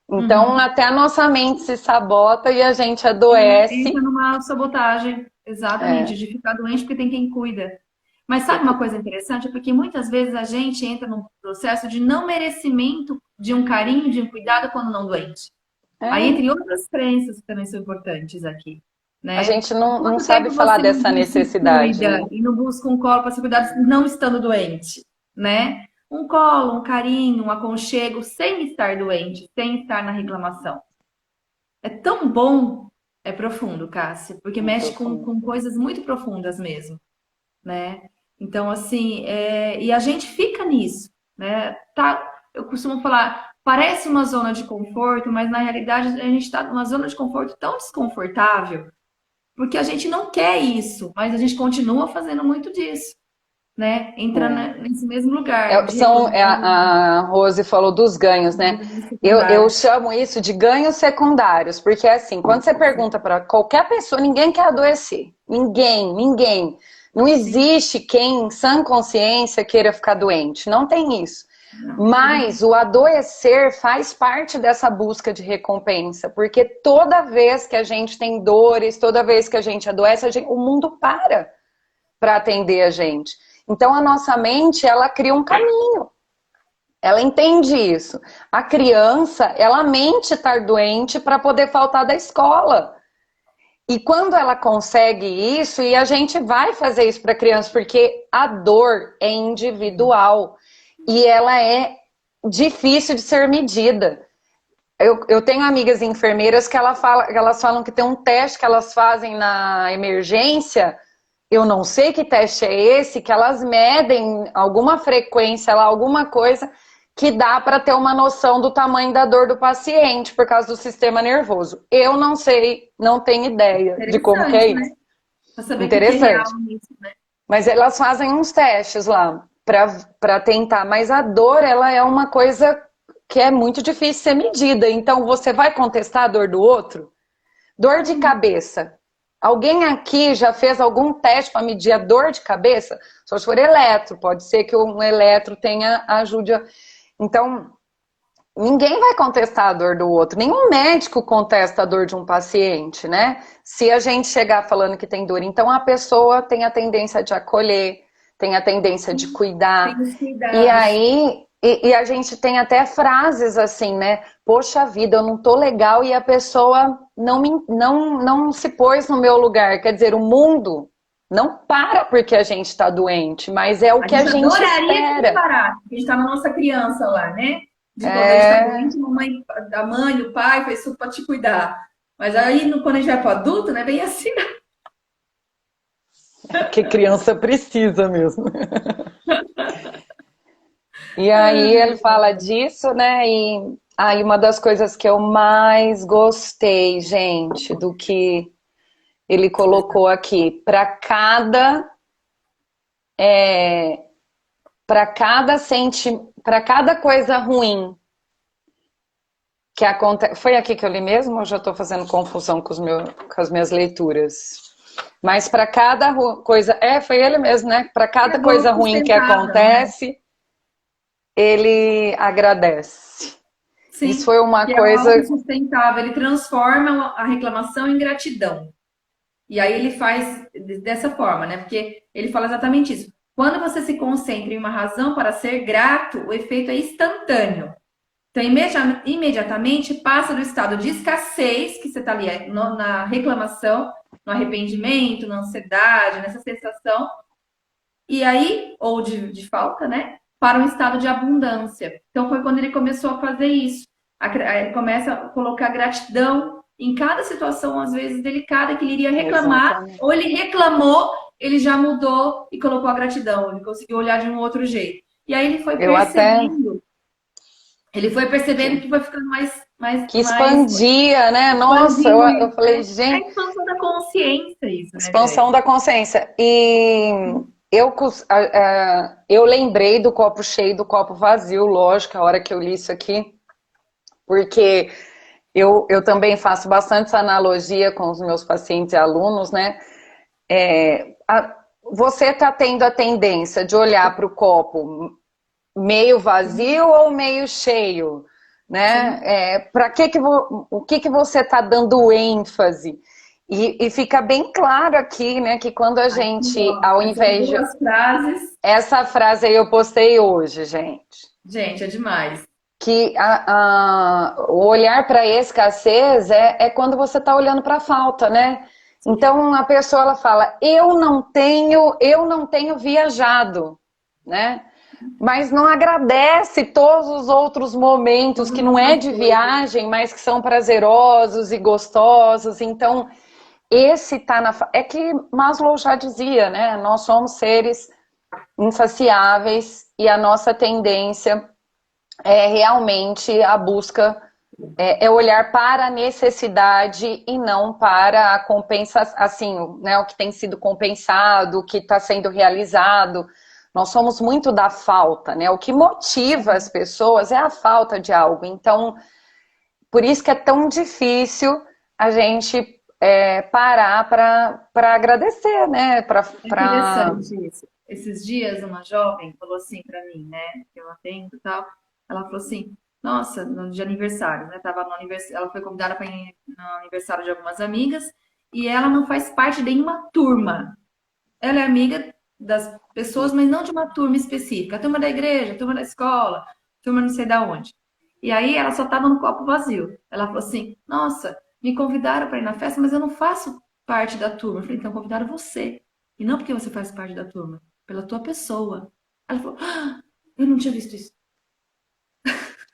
Então, Uhum. até a nossa mente se sabota e a gente E entra adoece. numa sabotagem, exatamente, É, de ficar doente porque tem quem cuida. Mas sabe uma coisa interessante? É porque muitas vezes a gente entra num processo de não merecimento de um carinho, de um cuidado quando não doente. Aí, É, entre outras crenças que também são importantes aqui, a né? gente não Quanto sabe tempo falar você dessa não se necessidade, cuida né? e não busca um colo para ser cuidado não estando doente, né? Um colo, um carinho, um aconchego, sem estar doente, sem estar na reclamação. É tão bom, é profundo, Cássia, porque É mexe profundo. com coisas muito profundas mesmo, né? Então, assim, e a gente fica nisso, né? Tá, eu costumo falar, parece uma zona de conforto, mas na realidade a gente está numa zona de conforto tão desconfortável, porque a gente não quer isso, mas a gente continua fazendo muito disso, né? Entra É. nesse mesmo lugar de reclamando, A Rose falou dos ganhos, né? ganhos Eu secundários. chamo isso de ganhos secundários, porque assim, quando você pergunta para qualquer pessoa, ninguém quer adoecer. Ninguém, ninguém. Não Sim, existe quem, em sã consciência, queira ficar doente. Não tem isso. não, tudo bem. Mas o adoecer faz parte dessa busca de recompensa, porque toda vez que a gente tem dores, toda vez que a gente adoece, o mundo para atender a gente. Então a nossa mente, ela cria um caminho. Ela entende isso. A criança, ela mente estar doente para poder faltar da escola. E quando ela consegue isso, e a gente vai fazer isso para a criança, porque a dor é individual e ela é difícil de ser medida. Eu tenho amigas enfermeiras que elas falam que tem um teste que elas fazem na emergência. Eu não sei que teste é esse, que elas medem alguma frequência lá, alguma coisa que dá para ter uma noção do tamanho da dor do paciente por causa do sistema nervoso. Eu não sei, não tenho ideia de como que é Interessante, isso. né? Para saber o que é real Interessante. nisso, né? Mas elas fazem uns testes lá para tentar, mas a dor, ela é uma coisa que é muito difícil ser medida. Então você vai contestar a dor do outro? Dor de cabeça. Alguém aqui já fez algum teste para medir a dor de cabeça? Só se for eletro, pode ser que um eletro tenha ajude. Então, ninguém vai contestar a dor do outro. Nenhum médico contesta a dor de um paciente, né? Se a gente chegar falando que tem dor, então a pessoa tem a tendência de acolher, tem a tendência de Tem cuidar. os E cuidados. aí, e a gente tem até frases assim, né? Poxa vida, eu não tô legal e a pessoa não se pôs no meu lugar. Quer dizer, o mundo não para porque a gente está doente, mas é o A que a gente gente adoraria que ele espera. parasse. A gente está na nossa criança lá, né? De quando a gente está É, doente, a mãe, o pai fez tudo para te cuidar. Mas aí, quando a gente vai para adulto, né? Bem assim. que criança precisa mesmo. E aí ele fala disso, né? E aí uma das coisas que eu mais gostei, gente, do que ele colocou aqui, para cada coisa ruim que acontece. Foi aqui que eu li mesmo ou já estou fazendo confusão com as minhas leituras? Mas para cada coisa. É, foi ele mesmo, né? Para É cada dor coisa ruim que sustentável, né? acontece, ele agradece. Isso Sim, foi uma que é o coisa. autossustentável. Ele transforma a reclamação em gratidão. E aí ele faz dessa forma, né? Porque ele fala exatamente isso. Quando você se concentra em uma razão para ser grato, o efeito é instantâneo. Então, imediatamente passa do estado de escassez, que você está ali na reclamação, no arrependimento, na ansiedade, nessa sensação, e aí, ou de falta, né? Para um estado de abundância. Então, foi quando ele começou a fazer isso. Ele começa a colocar gratidão em cada situação, às vezes delicada, que ele iria reclamar, Exatamente. ou ele reclamou, ele já mudou e colocou a gratidão, ele conseguiu olhar de um outro jeito. E aí Eu até ele foi percebendo que foi ficando que expandia, né? Nossa, expandindo eu isso, falei, né? É a gente, expansão da consciência, isso, né, expansão Jé? da consciência. E eu lembrei do copo cheio e do copo vazio, lógico, a hora que eu li isso aqui, porque eu também faço bastante essa analogia com os meus pacientes e alunos, né? Você está tendo a tendência de olhar para o copo meio vazio ou meio cheio, né? Sim, O que que você está dando ênfase? E fica bem claro aqui, né, que quando a gente, Ó, ao essas invés de... duas frases, Essa frase aí eu postei hoje, gente. gente, é demais. Que o olhar para a escassez é quando você está olhando para a falta, né? Então a pessoa ela fala, eu não tenho viajado, né? Mas não agradece todos os outros momentos Todas que as não é outras de coisas. viagem, mas que são prazerosos e gostosos. Então esse tá na... É que Maslow já dizia, né? Nós somos seres insaciáveis e a nossa tendência é realmente a busca, é olhar para a necessidade e não para a compensação, assim, né, o que tem sido compensado, o que está sendo realizado. Nós somos muito da falta, né? O que motiva as pessoas é a falta de algo. Então, por isso que é tão difícil a gente parar para agradecer, né? É interessante isso. Esses dias, uma jovem falou assim pra mim, né? Que eu atendo e tal. Ela falou assim: Nossa, no dia de aniversário, né? Tava no aniversário, ela foi convidada para ir no aniversário de algumas amigas e ela não faz parte de nenhuma turma. Ela é amiga das pessoas, mas não de uma turma específica. A turma da igreja, a turma da escola, a turma não sei da onde. E aí ela só estava no copo vazio. Ela falou assim: Nossa, me convidaram para ir na festa, mas eu não faço parte da turma. Eu falei: Então convidaram você. E não porque você faz parte da turma, pela tua pessoa. Ela falou: Eu não tinha visto isso.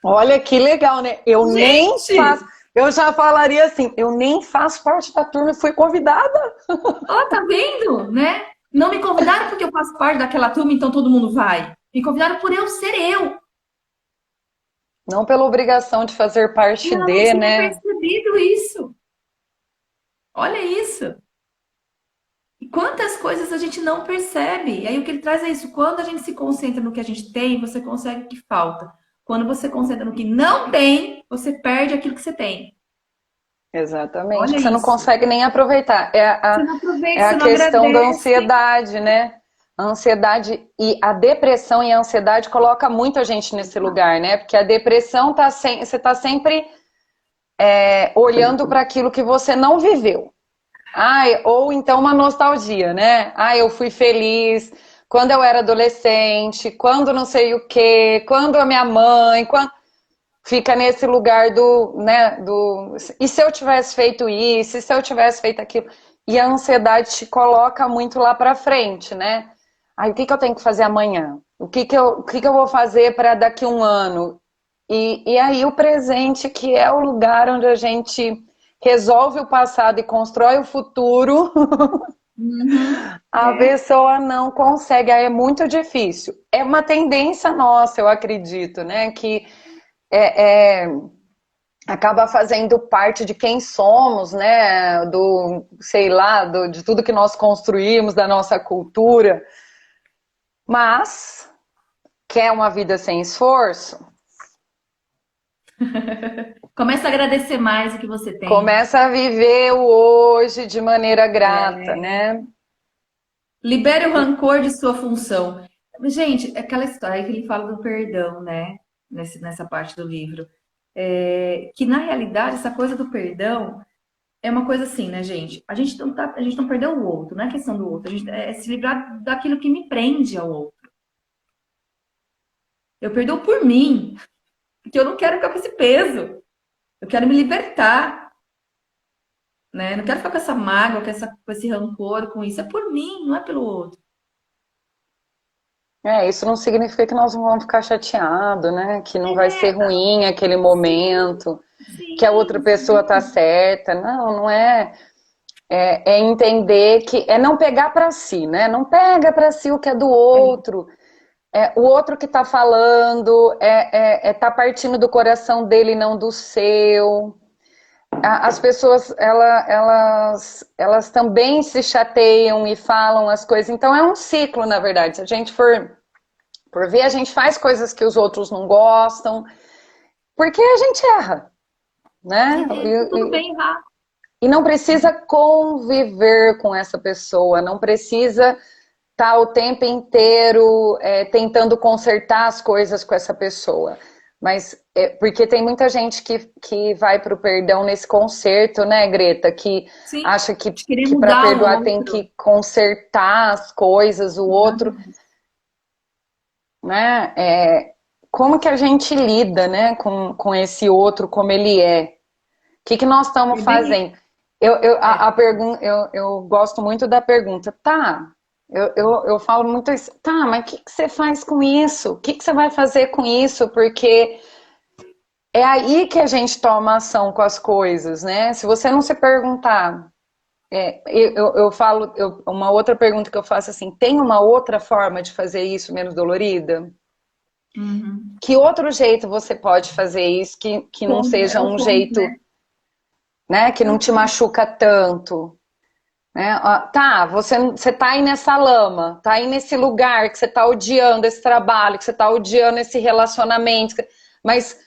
Olha que legal, né? Eu nem faço. Gente! Eu já falaria assim, eu nem faço parte da turma e fui convidada. Ó, tá vendo, né? Não me convidaram porque eu faço parte daquela turma, então todo mundo vai. Me convidaram por eu ser eu. Não pela obrigação de fazer E parte ela não de, tinha né? percebido isso. Olha isso. E quantas coisas a gente não percebe. E aí o que ele traz é isso. Quando a gente se concentra no que a gente tem, você consegue o que falta. Quando você concentra no que não tem, você perde aquilo que você tem. Exatamente, Olha que você não isso. consegue nem aproveitar. Você não É aproveita, a você não questão da agradece. ansiedade, né? A ansiedade e a depressão e a ansiedade coloca muita gente nesse lugar, né? Porque a depressão você tá sempre olhando para aquilo que você não viveu. Ai, ou então uma nostalgia, né? Ah, eu fui feliz quando eu era adolescente, quando não sei o quê, quando a minha mãe, quando fica nesse lugar do, né, do e se eu tivesse feito isso, e se eu tivesse feito aquilo? E a ansiedade te coloca muito lá para frente, né? Aí, o que que eu tenho que fazer amanhã? O que que eu vou fazer para daqui a um ano? E aí o presente, que é o lugar onde a gente resolve o passado e constrói o futuro, Uhum. a É. pessoa não consegue, aí é muito difícil. É uma tendência nossa, eu acredito, né? Que é, é, acaba fazendo parte de quem somos, né? Do, sei lá, de tudo que nós construímos, da nossa cultura. Mas, quer uma vida sem esforço? Começa a agradecer mais o que você tem. Começa a viver o hoje de maneira grata, É. né? Libere o rancor de sua função. Gente, é aquela história que ele fala do perdão, né? Nessa parte do livro. Que na realidade, essa coisa do perdão é uma coisa assim, né, gente? A gente não perdeu o outro, não é questão do outro. A gente é se livrar daquilo que me prende ao outro. Eu perdoo por mim, porque eu não quero ficar com esse peso. Eu quero me libertar, né? Eu não quero ficar com essa mágoa, com esse rancor, com isso. É por mim, não é pelo outro. Isso não significa que nós não vamos ficar chateados, né? Que não vai ser É, ruim aquele sim, momento, que a outra sim, pessoa tá sim. certa. Não, não é. É entender que é não pegar para si, né? Não pega para si o que é do outro. É o outro que tá falando, tá partindo do coração dele, não do seu. As pessoas, elas também se chateiam e falam as coisas. Então é um ciclo, na verdade. Se a gente por ver, a gente faz coisas que os outros não gostam, porque a gente erra, né? Tá tudo bem errar. E não precisa conviver com essa pessoa, não precisa estar o tempo inteiro tentando consertar as coisas com essa pessoa. Mas porque tem muita gente que vai pro perdão nesse conserto, né, Greta? Que Sim, acha de querer que para mudar o perdoar tem outro. que consertar as coisas, o outro, Exatamente. né? Como que a gente lida, né, com esse outro, como ele é? O que nós É estamos bem, fazendo? é, Eu gosto muito da pergunta, tá? Eu falo muito isso, tá, mas o que você faz com isso? O que você vai fazer com isso? Porque é aí que a gente toma ação com as coisas, né? Se você não se perguntar, eu falo, uma outra pergunta que eu faço assim, tem uma outra forma de fazer isso menos dolorida? uhum. Que outro jeito você pode fazer isso que não É seja o um ponto, jeito, né? né, que É não o te ponto. machuca tanto? Né? Tá, você tá aí nessa lama, tá aí nesse lugar que você tá odiando esse trabalho, que você tá odiando esse relacionamento, mas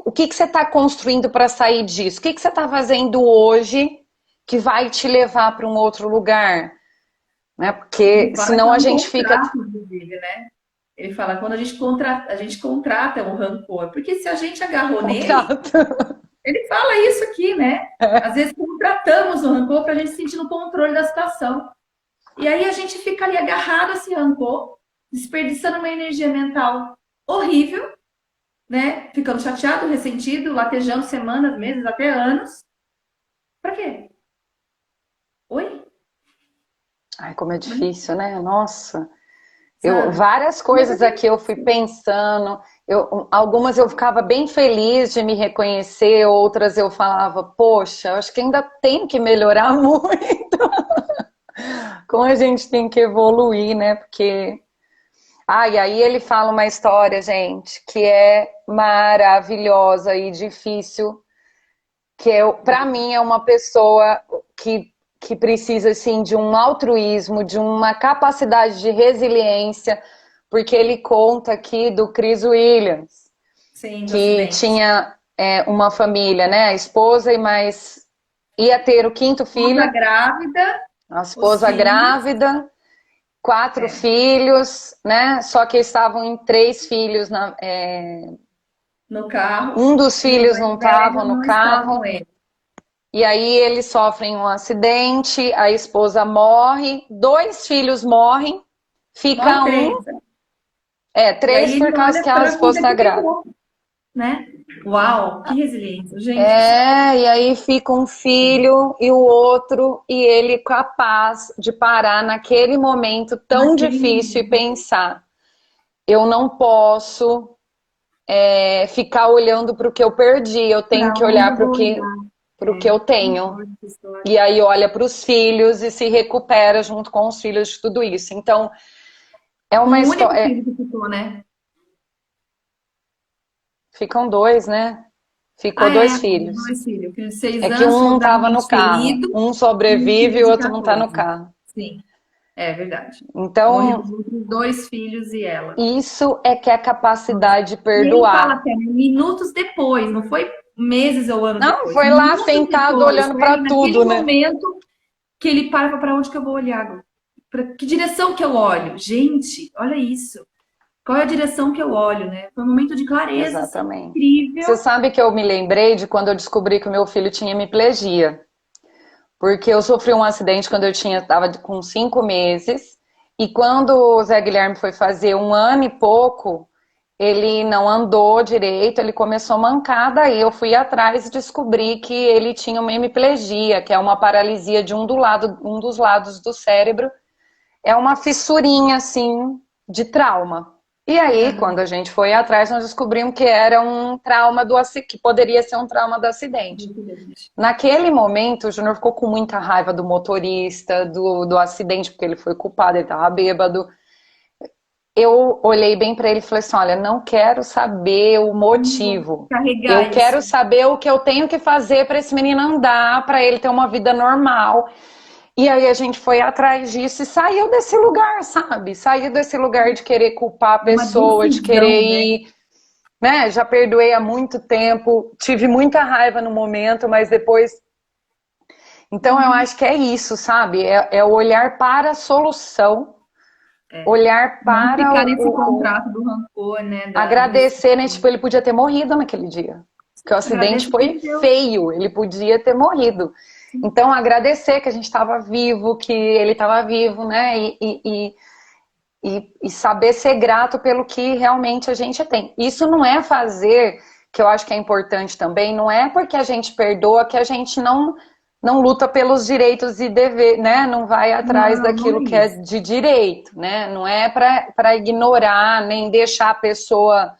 o que você tá construindo para sair disso? O que você tá fazendo hoje que vai te levar para um outro lugar? Né? Ele Porque fala que senão é a um gente fica. contrato, inclusive, né? Ele fala quando a gente contrata um rancor, porque se a gente agarrou nele, ele fala isso aqui, né? Às vezes contratamos o rancor para a gente sentir no controle da situação. E aí a gente fica ali agarrado a esse rancor, desperdiçando uma energia mental horrível, né? Ficando chateado, ressentido, latejando semanas, meses, até anos. Pra quê? Oi? Ai, como é Mas, difícil, né? Nossa. sabe? Várias Mas é coisas bem aqui eu fui isso. pensando, algumas eu ficava bem feliz de me reconhecer, outras eu falava, poxa, acho que ainda tem que melhorar muito. Como a gente tem que evoluir, né? Porque. E aí ele fala uma história, gente, que é maravilhosa e difícil, que para mim é uma pessoa que precisa assim de um altruísmo, de uma capacidade de resiliência, porque ele conta aqui do Chris Williams, Sim, do que acidente. tinha uma família, né? A esposa e mais ia ter o quinto Esposa filho, grávida, a os esposa filhos, grávida, quatro é, filhos, né? Só que estavam em três filhos. no carro, Um dos e os filhos dois não estavam velhos no não estavam com carro. ele. E aí eles sofrem um acidente, a esposa morre, dois filhos morrem, Morre fica um, três. três E aí por ele causa olha que a para a esposa vida está que grávida. levou, né? Uau, que resiliência, gente do céu. E aí fica um filho e o outro, e ele capaz de parar naquele momento tão Naquele difícil e momento. pensar: eu não posso ficar olhando para o que eu perdi, eu tenho Para que onde olhar eu para vou olhar? o que eu Que tenho. forte essa história. E aí olha para os filhos e se recupera junto com os filhos de tudo isso. Então, é Com uma o único história. filho que ficou, né? Ficam dois, né? Ficou Ah, é, dois filhos. dois filhos. Filho de seis É que anos, um não estava no razoavelmente carro. ferido, Um e um sobrevive filho e o de outro não está no 14. carro. Sim, é verdade. Morreram Então, os outros dois filhos e ela. isso é que é a Nossa. capacidade de E ele fala perdoar. até, né, minutos depois, não foi meses ou anos Não, depois, foi lá minutos sentado depois, olhando foi para ali naquele tudo, né? momento que ele para onde que eu vou olhar agora? Para que direção que eu olho? Gente, olha isso. Qual é a direção que eu olho, né? Foi um momento de clareza, assim, Exatamente. Você incrível. sabe que eu me lembrei de quando eu descobri que o meu filho tinha hemiplegia. Porque eu sofri um acidente quando eu estava com 5 meses. E quando o Zé Guilherme foi fazer 1 ano e pouco, ele não andou direito, ele começou a mancar. Daí eu fui atrás e descobri que ele tinha uma hemiplegia, que é uma paralisia de um dos lados do cérebro. É uma fissurinha, assim, de trauma. E aí, quando Aham. a gente foi atrás, nós descobrimos que era um trauma que poderia ser um trauma do acidente. Naquele momento, o Júnior ficou com muita raiva do motorista, do acidente, porque ele foi culpado, ele estava bêbado. Eu olhei bem para ele e falei assim: olha, não quero saber o Não vou motivo. Eu carregar quero isso. saber o que eu tenho que fazer para esse menino andar, para ele ter uma vida normal. E aí a gente foi atrás disso e saiu desse lugar, sabe? Saiu desse lugar de querer culpar a É uma pessoa, de querer decisão, né? ir, né? Já perdoei há muito tempo, tive muita raiva no momento, mas depois. Então eu acho que é isso, sabe? É o olhar para a solução olhar Não para ficar nesse contrato do rancor, né? agradecer, né? Tipo, ele podia ter morrido naquele dia. Porque o acidente Agradecer foi feio, ele podia ter morrido. Então, agradecer que a gente estava vivo, que ele estava vivo, né? E saber ser grato pelo que realmente a gente tem. Isso não é fazer, que eu acho que é importante também, não é porque a gente perdoa que a gente não luta pelos direitos e dever, né? Não vai atrás daquilo que é de direito, né? Não é para ignorar, nem deixar a pessoa...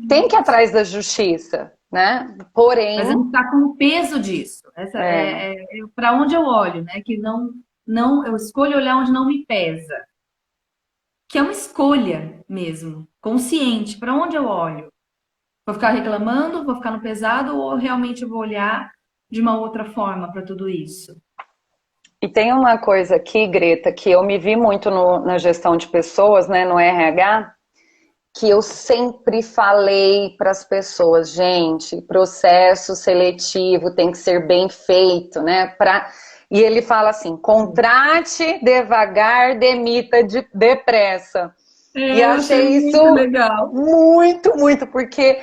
tem que ir atrás da justiça, né? Mas a Porém... gente está com o peso disso. Essa para onde eu olho, né? Que não, eu escolho olhar onde não me pesa. Que é uma escolha mesmo, consciente. Para onde eu olho? Vou ficar reclamando, vou ficar no pesado ou realmente eu vou olhar de uma outra forma para tudo isso? E tem uma coisa aqui, Greta, que eu me vi muito na gestão de pessoas, né, no RH, que eu sempre falei para as pessoas, gente, processo seletivo tem que ser bem feito, né? E ele fala assim, contrate devagar, demita depressa. E Eu achei achei isso muito legal. muito, muito, porque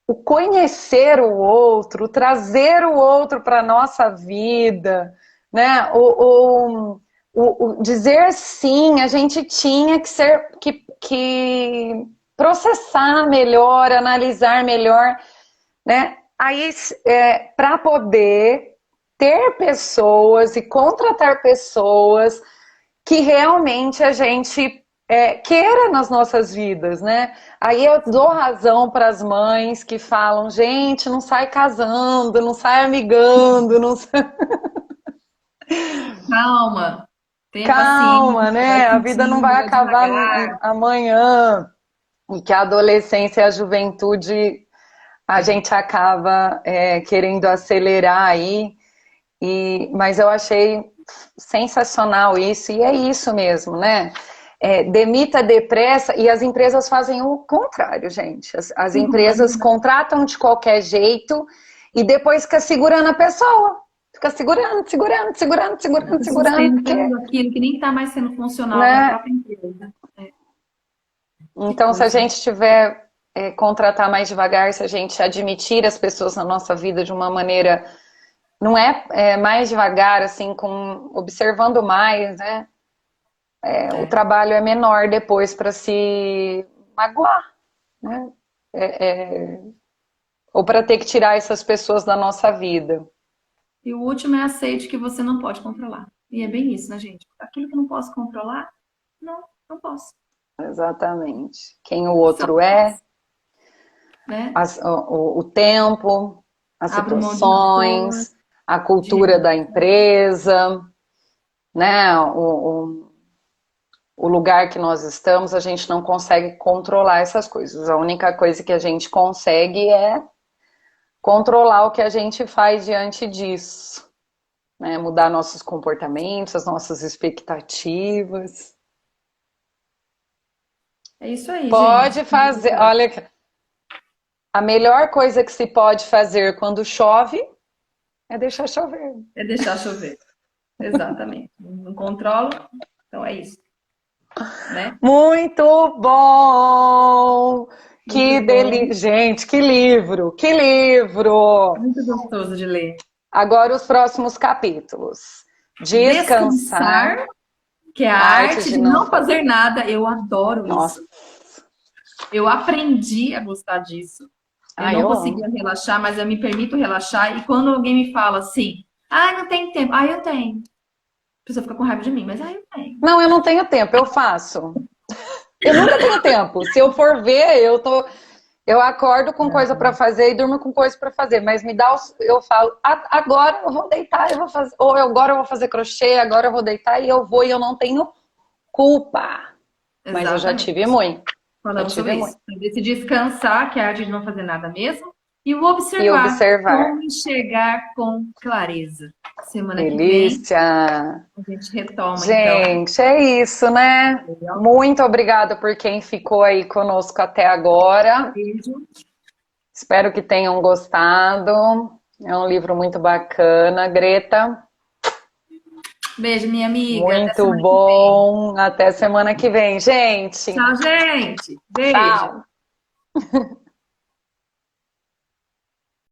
o conhecer o outro, trazer o outro para a nossa vida, né? O dizer sim, a gente tinha que processar melhor, analisar melhor, né? Aí, para poder ter pessoas e contratar pessoas que realmente a gente queira nas nossas vidas, né? Aí eu dou razão para as mães que falam, gente, não sai casando, não sai amigando, não sai... Calma, tenha Calma, paciência, vai né? A vida não vai sentindo, vai acabar devagar. amanhã. E que a adolescência e a juventude a gente acaba querendo acelerar aí. Mas eu achei sensacional isso, e é isso mesmo, né? Demita depressa, e as empresas fazem o contrário, gente. As empresas contratam de qualquer jeito e depois fica segurando a pessoa. Fica segurando, segurando, segurando, segurando, segurando, porque, Sustentando aquilo que nem está mais sendo funcional para a né? própria empresa. Que Então, se a coisa. gente tiver contratar mais devagar, se a gente admitir as pessoas na nossa vida de uma maneira, não mais devagar, assim, observando mais, né? O trabalho é menor depois para se magoar, né? Ou para ter que tirar essas pessoas da nossa vida. E o último é aceite que você não pode controlar. E é bem isso, né, gente? Aquilo que eu não posso controlar, não posso. Exatamente. Quem o Só outro não é, posso, né? o tempo, as Abro mão de rancor, situações, a de cultura da reação. empresa, né? O lugar que nós estamos, a gente não consegue controlar essas coisas. A única coisa que a gente consegue é controlar o que a gente faz diante disso, né? Mudar nossos comportamentos, as nossas expectativas. É isso aí, Pode gente. fazer, olha, a melhor coisa que se pode fazer quando chove é deixar chover. É deixar chover. Exatamente. Não controlo, então é isso, né? Muito bom! Que Muito bom. delícia! Gente, que livro! Que livro! Muito gostoso de ler. Agora os próximos capítulos. Descansar, Descansar, que é a a arte arte de de não não fazer. fazer nada. Eu adoro Nossa, isso. Eu aprendi a gostar disso. Eu não eu conseguia amo. relaxar, mas eu me permito relaxar. E quando alguém me fala assim, não tem tempo. Eu tenho. A pessoa fica com raiva de mim, mas eu tenho. Não, eu não tenho tempo, eu faço. Eu nunca tenho tempo. Se eu for ver, eu acordo com coisa para fazer e durmo com coisa para fazer, mas eu falo, agora eu vou deitar, eu vou fazer, ou agora eu vou fazer crochê, agora eu vou deitar e eu vou e eu não tenho culpa. Mas eu já tive Exatamente. muito. Já Falamos tive sobre isso. muito. Esse descansar, que é a arte de não fazer nada mesmo, e o E observar, observar. como enxergar com clareza. Semana que vem Delícia! a gente retoma, então. Gente, é isso, né? Muito obrigada por quem ficou aí conosco até agora. Beijo. Espero que tenham gostado. É um livro muito bacana. Greta, Beijo, minha amiga. Até Muito semana que vem. bom. Até semana que vem, gente. Tchau, gente. Beijo. Tchau.